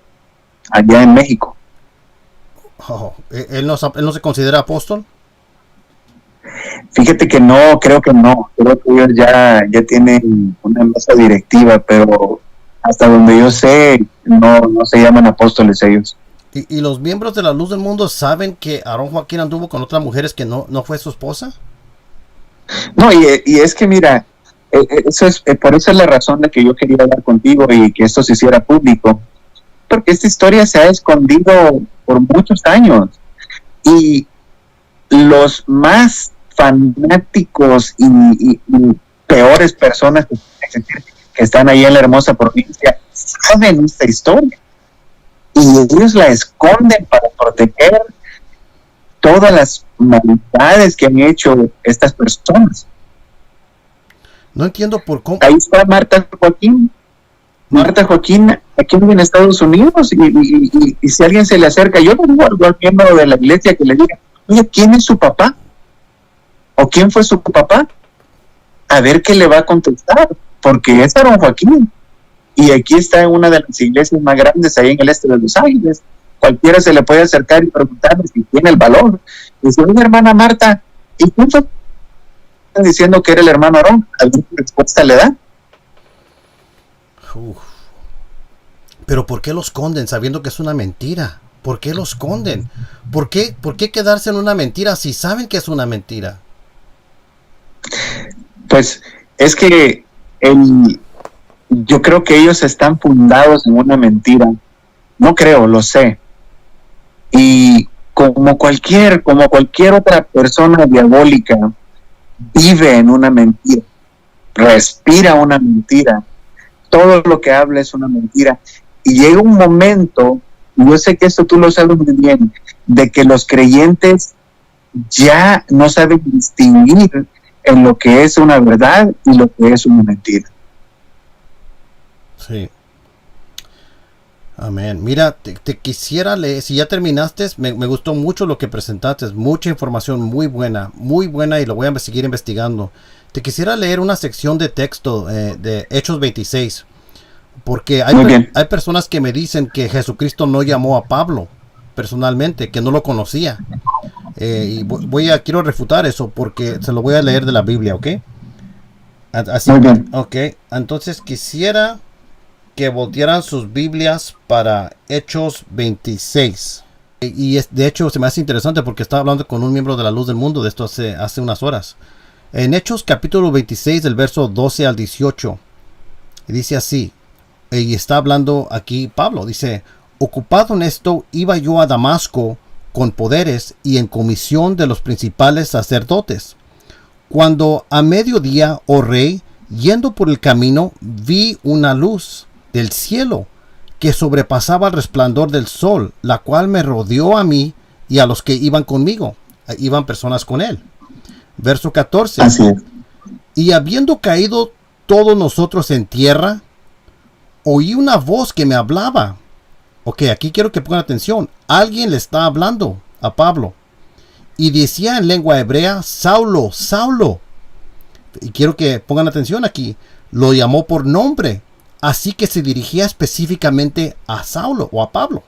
allá en México. Oh, él no se considera apóstol? Fíjate que no, creo que no. Creo que ellos ya tienen una mesa directiva, pero hasta donde yo sé, no se llaman apóstoles ellos. ¿Y los miembros de la Luz del Mundo saben que Aarón Joaquín anduvo con otras mujeres que no fue su esposa? No, y es que mira, eso es, por eso es la razón de que yo quería hablar contigo y que esto se hiciera público, porque esta historia se ha escondido por muchos años y los más fanáticos y peores personas que están ahí en la hermosa provincia saben esta historia y ellos la esconden para proteger todas las maldades que han hecho estas personas. No entiendo por cómo. Ahí está Marta Joaquín. Marta Joaquín aquí en Estados Unidos y si alguien se le acerca, yo le digo al miembro de la iglesia que le diga, oye, ¿quién es su papá? ¿O quién fue su papá? A ver qué le va a contestar, porque es Aarón Joaquín. Y aquí está en una de las iglesias más grandes ahí en el este de Los Ángeles. Cualquiera se le puede acercar y preguntarle si tiene el valor. Dice, oye, hermana Marta, ¿y cuánto están diciendo que era el hermano Aarón? ¿Alguna respuesta le da? Uf. Pero ¿por qué los esconden sabiendo que es una mentira? ¿Por qué los esconden? ¿Por qué quedarse en una mentira si saben que es una mentira? Pues es que yo creo que ellos están fundados en una mentira. No creo, lo sé. Y como cualquier otra persona diabólica, vive en una mentira, respira una mentira, todo lo que habla es una mentira. Y llega un momento, y yo sé que esto tú lo sabes muy bien, de que los creyentes ya no saben distinguir en lo que es una verdad y lo que es una mentira. Sí. Amén. Mira, te quisiera leer, si ya terminaste, me gustó mucho lo que presentaste, mucha información muy buena, y lo voy a seguir investigando. Te quisiera leer una sección de texto de Hechos 26, porque hay personas que me dicen que Jesucristo no llamó a Pablo personalmente, que no lo conocía. Y quiero refutar eso porque se lo voy a leer de la Biblia, ¿ok? Así, muy bien. Ok, entonces quisiera que voltearan sus Biblias para Hechos 26. Y de hecho se me hace interesante porque estaba hablando con un miembro de la Luz del Mundo de esto hace unas horas. En Hechos capítulo 26 del verso 12 al 18. Dice así, y está hablando aquí Pablo, dice, ocupado en esto iba yo a Damasco con poderes y en comisión de los principales sacerdotes. Cuando a mediodía, oh rey, yendo por el camino, vi una luz del cielo que sobrepasaba el resplandor del sol, la cual me rodeó a mí y a los que iban conmigo. Iban personas con él. Verso 14. Así es. Y habiendo caído todos nosotros en tierra, oí una voz que me hablaba. Ok, aquí quiero que pongan atención. Alguien le está hablando a Pablo. Y decía en lengua hebrea, Saulo, Saulo. Y quiero que pongan atención aquí. Lo llamó por nombre. Así que se dirigía específicamente a Saulo o a Pablo.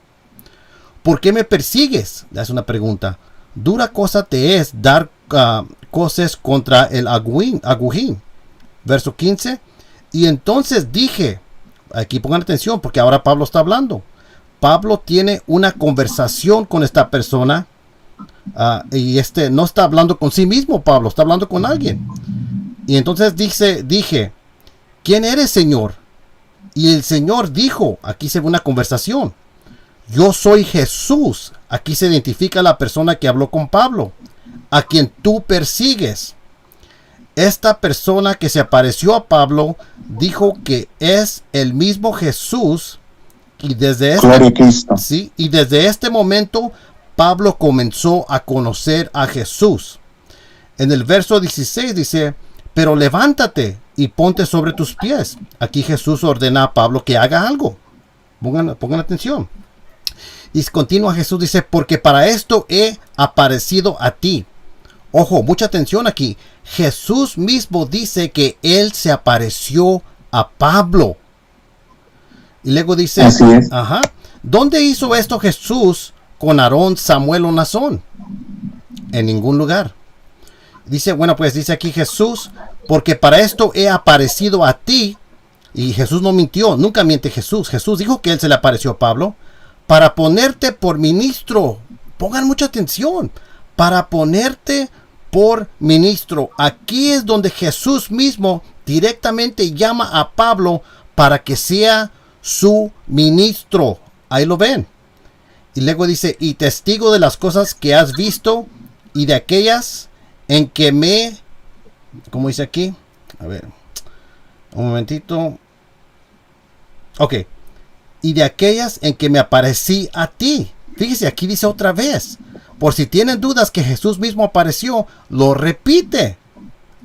¿Por qué me persigues? Es una pregunta. Dura cosa te es dar cosas contra el agujín. Verso 15. Y entonces dije, aquí pongan atención porque ahora Pablo está hablando. Pablo tiene una conversación con esta persona y no está hablando con sí mismo. Pablo está hablando con alguien. Y entonces dije, ¿quién eres, Señor? Y el Señor dijo, aquí se ve una conversación, yo soy Jesús. Aquí se identifica la persona que habló con Pablo, a quien tú persigues. Esta persona que se apareció a Pablo dijo que es el mismo Jesús. Y desde este momento Pablo comenzó a conocer a Jesús. En el verso 16 dice, pero levántate y ponte sobre tus pies. Aquí Jesús ordena a Pablo que haga algo. Pongan atención. Y continúa Jesús, dice, porque para esto he aparecido a ti. Ojo, mucha atención aquí. Jesús mismo dice que él se apareció a Pablo. Y luego dice, Así es. ajá, ¿dónde hizo esto Jesús con Aarón, Samuel o Nazón? En ningún lugar. Dice, bueno, pues dice aquí Jesús, porque para esto he aparecido a ti. Y Jesús no mintió, nunca miente Jesús. Jesús dijo que él se le apareció a Pablo para ponerte por ministro. Pongan mucha atención. Para ponerte por ministro. Aquí es donde Jesús mismo directamente llama a Pablo para que sea su ministro. Ahí lo ven. Y luego dice, y testigo de las cosas que has visto y de aquellas en que me... ¿Cómo dice aquí? A ver, un momentito. Ok. Y de aquellas en que me aparecí a ti. Fíjese, aquí dice otra vez. Por si tienen dudas que Jesús mismo apareció, lo repite.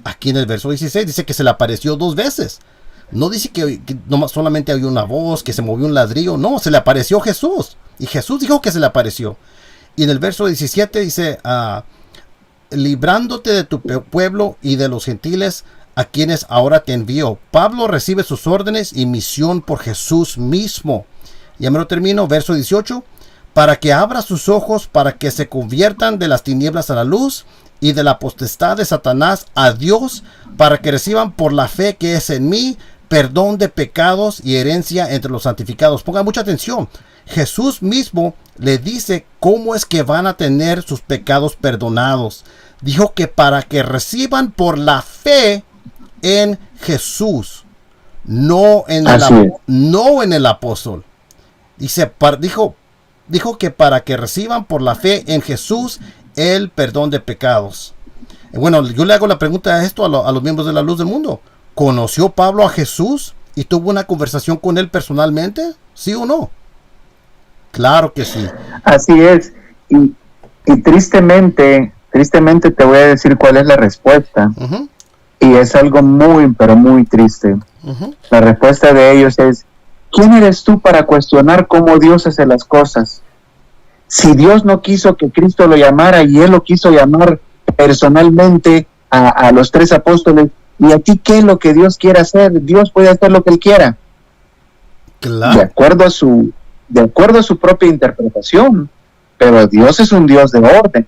Aquí en el verso 16 dice que se le apareció 2 veces. No dice que no, solamente había una voz, que se movió un ladrillo. No, se le apareció Jesús. Y Jesús dijo que se le apareció. Y en el verso 17 dice, librándote de tu pueblo y de los gentiles a quienes ahora te envío. Pablo recibe sus órdenes y misión por Jesús mismo. Ya me lo termino, verso 18. Para que abra sus ojos, para que se conviertan de las tinieblas a la luz y de la potestad de Satanás a Dios, para que reciban por la fe que es en mí perdón de pecados y herencia entre los santificados. Pongan mucha atención. Jesús mismo le dice cómo es que van a tener sus pecados perdonados. Dijo que para que reciban por la fe en Jesús, no en el apóstol. Dijo que para que reciban por la fe en Jesús el perdón de pecados. Bueno, yo le hago la pregunta a esto a los miembros de la Luz del Mundo. ¿Conoció Pablo a Jesús y tuvo una conversación con él personalmente? ¿Sí o no? Claro que sí. Así es. Y tristemente te voy a decir cuál es la respuesta. Uh-huh. Y es algo muy, pero muy triste. Uh-huh. La respuesta de ellos es, ¿quién eres tú para cuestionar cómo Dios hace las cosas? Si Dios no quiso que Cristo lo llamara y Él lo quiso llamar personalmente a los 3 apóstoles, ¿y a ti qué es lo que Dios quiere hacer? Dios puede hacer lo que Él quiera. Claro. De acuerdo a su propia interpretación. Pero Dios es un Dios de orden.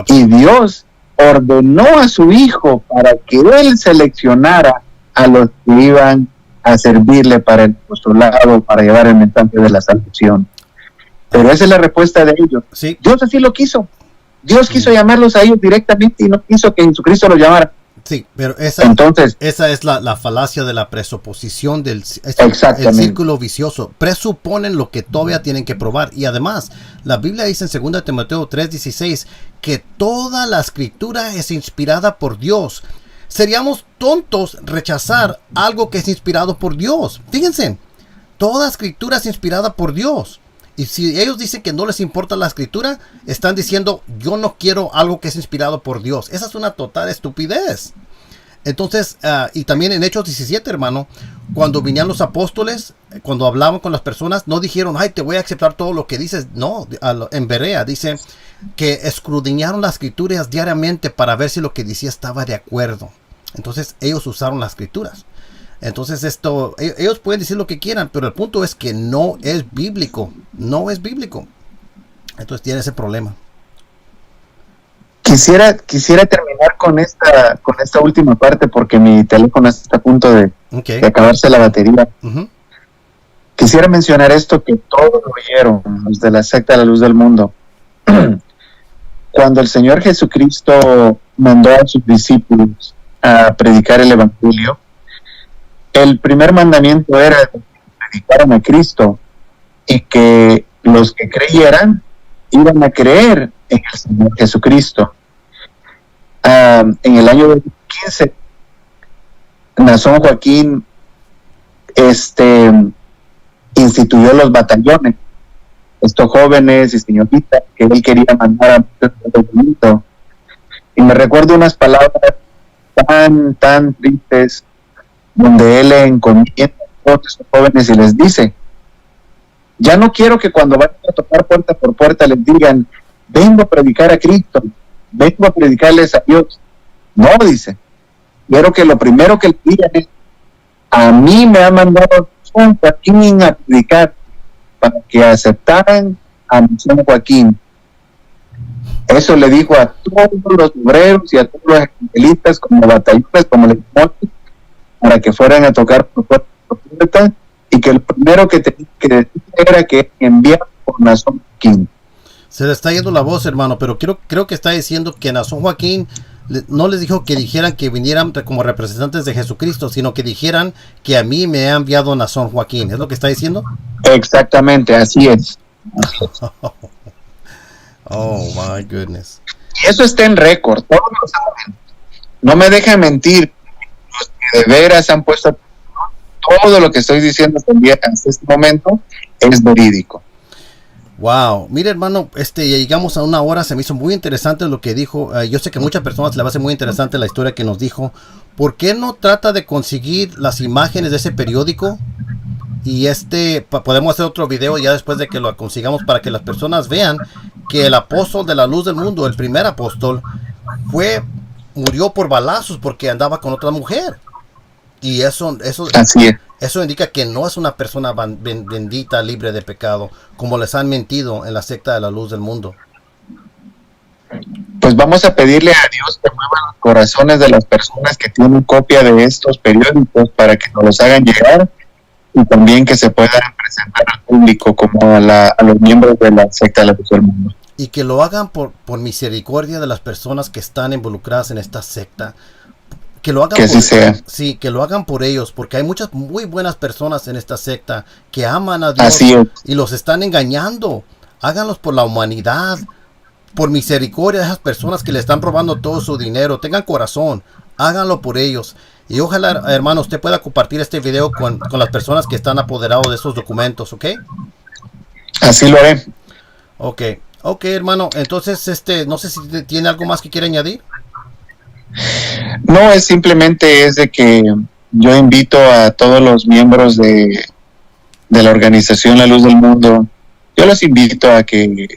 Y Dios ordenó a su Hijo para que Él seleccionara a los que iban a servirle para el apostolado, para llevar el mensaje de la salvación. Pero esa es la respuesta de ellos. Sí. Dios así lo quiso. Dios quiso llamarlos a ellos directamente y no quiso que Jesucristo los llamara. Sí, pero esa es la falacia de la presuposición el círculo vicioso. Presuponen lo que todavía tienen que probar. Y además, la Biblia dice en 2 Timoteo 3:16 que toda la escritura es inspirada por Dios. Seríamos tontos rechazar algo que es inspirado por Dios. Fíjense, toda escritura es inspirada por Dios. Y si ellos dicen que no les importa la escritura, están diciendo, yo no quiero algo que es inspirado por Dios. Esa es una total estupidez. Entonces, y también en Hechos 17, hermano, cuando vinieron los apóstoles, cuando hablaban con las personas, no dijeron, ay, te voy a aceptar todo lo que dices. No, en Berea dice que escudriñaron las escrituras diariamente para ver si lo que decía estaba de acuerdo. Entonces, ellos usaron las escrituras. Entonces ellos pueden decir lo que quieran, pero el punto es que no es bíblico. No es bíblico. Entonces tiene ese problema. Quisiera terminar con esta última parte porque mi teléfono está a punto de acabarse la batería. Uh-huh. Quisiera mencionar esto que todos lo oyeron, los de la secta de la Luz del Mundo. Cuando el Señor Jesucristo mandó a sus discípulos a predicar el Evangelio, el primer mandamiento era que predicaran a Cristo y que los que creyeran iban a creer en el Señor Jesucristo. En el año 2015, Nazón Joaquín instituyó los batallones, estos jóvenes y señoritas que él quería mandar a mundo. Y me recuerdo unas palabras tan tristes donde él le encomienda a todos esos jóvenes y les dice, ya no quiero que cuando vayan a tocar puerta por puerta les digan, vengo a predicar a Cristo, vengo a predicarles a Dios. No, dice, quiero que lo primero que le digan es, a mí me ha mandado Nason Joaquín a predicar para que aceptaran a Nason Joaquín. Eso le dijo a todos los obreros y a todos los evangelistas, como batallones, como le para que fueran a tocar por puerta, y que el primero que tenía que decir era que enviaron por Nason Joaquín. Se le está yendo la voz, hermano, pero creo que está diciendo que Nason Joaquín no les dijo que dijeran que vinieran como representantes de Jesucristo, sino que dijeran que a mí me ha enviado Nason Joaquín. ¿Es lo que está diciendo? Exactamente, así es. Oh, my goodness. Y eso está en récord, todos lo saben. No me dejan mentir. Los que de veras han puesto todo lo que estoy diciendo hasta este momento es verídico. Wow, mire hermano, ya llegamos a una hora, se me hizo muy interesante lo que dijo. Yo sé que a muchas personas le va a ser muy interesante la historia que nos dijo. ¿Por qué no trata de conseguir las imágenes de ese periódico? Y podemos hacer otro video ya después de que lo consigamos para que las personas vean que el apóstol de la luz del mundo, el primer apóstol, murió por balazos porque andaba con otra mujer. Y eso así es. Eso indica que no es una persona bendita, libre de pecado, como les han mentido en la secta de la luz del mundo. Pues vamos a pedirle a Dios que mueva los corazones de las personas que tienen copia de estos periódicos para que nos los hagan llegar, y también que se puedan presentar al público como a los miembros de la secta de la luz del mundo. Y que lo hagan por misericordia de las personas que están involucradas en esta secta. Que lo hagan, que así sea. Sí, que lo hagan por ellos, porque hay muchas muy buenas personas en esta secta que aman a Dios. Así es. Y los están engañando. Háganlos por la humanidad, por misericordia de esas personas que le están robando todo su dinero. Tengan corazón, háganlo por ellos. Y ojalá, hermano, usted pueda compartir este video con las personas que están apoderados de esos documentos, ¿ok? Así lo haré. Ok, hermano, entonces, no sé si tiene algo más que quiera añadir. No, es simplemente de que yo invito a todos los miembros de la organización La Luz del Mundo, yo los invito a que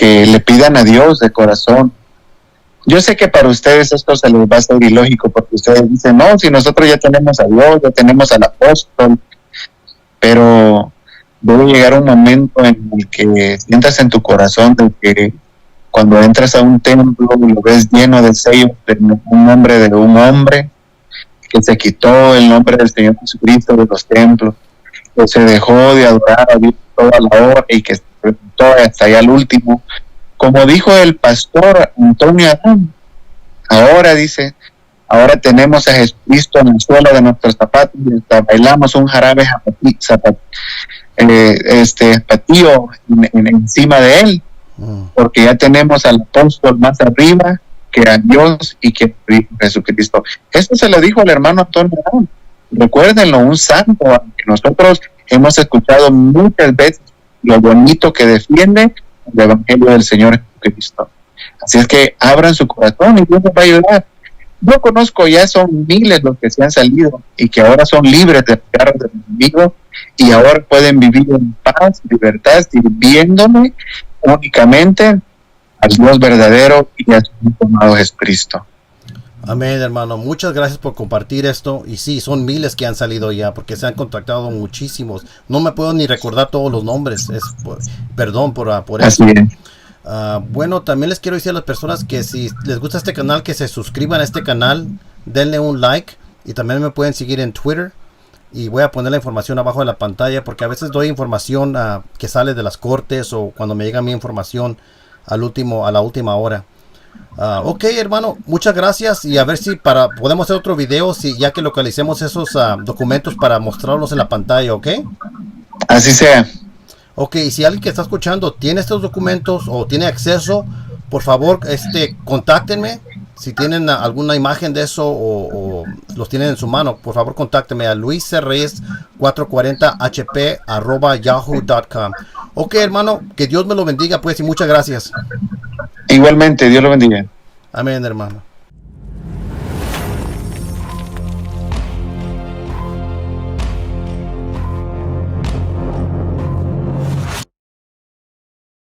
le pidan a Dios de corazón. Yo sé que para ustedes esto se les va a ser ilógico, porque ustedes dicen, no, si nosotros ya tenemos a Dios, ya tenemos al apóstol, pero debe llegar un momento en el que sientas en tu corazón de que cuando entras a un templo y lo ves lleno de sellos de un nombre de un hombre, que se quitó el nombre del Señor Jesucristo de los templos, que se dejó de adorar a Dios toda la hora y que se preguntó hasta allá al último, como dijo el pastor Antonio Adán, ahora tenemos a Jesucristo en la suela de nuestros zapatos y hasta bailamos un jarabe zapatillo encima de él, porque ya tenemos al apóstol más arriba que a Dios y que a Jesucristo. Esto se lo dijo al hermano Antonio Adán. Recuérdenlo, un santo, aunque nosotros hemos escuchado muchas veces lo bonito que defiende el Evangelio del Señor Jesucristo. Así es que abran su corazón y Dios les va a ayudar. Yo conozco, ya son miles los que se han salido y que ahora son libres de pecar del enemigo y ahora pueden vivir en paz, libertad, sirviéndole únicamente al Dios verdadero y a su Hijo amado Jesucristo. Amén, hermano. Muchas gracias por compartir esto. Y sí, son miles que han salido ya, porque se han contactado muchísimos. No me puedo ni recordar todos los nombres. Perdón por eso. Bueno, también les quiero decir a las personas que si les gusta este canal, que se suscriban a este canal, denle un like. Y también me pueden seguir en Twitter. Y voy a poner la información abajo de la pantalla, porque a veces doy información que sale de las cortes o cuando me llega mi información a la última hora. Ok, hermano, muchas gracias, y a ver si podemos hacer otro video ya que localicemos esos documentos para mostrarlos en la pantalla, ¿ok? Así sea. Ok, y si alguien que está escuchando tiene estos documentos o tiene acceso, por favor, contáctenme. Si tienen alguna imagen de eso o los tienen en su mano, por favor contáctenme a luiscerreyes440hp@yahoo.com. Ok, hermano, que Dios me lo bendiga, pues, y muchas gracias. Igualmente, Dios lo bendiga. Amén, hermano.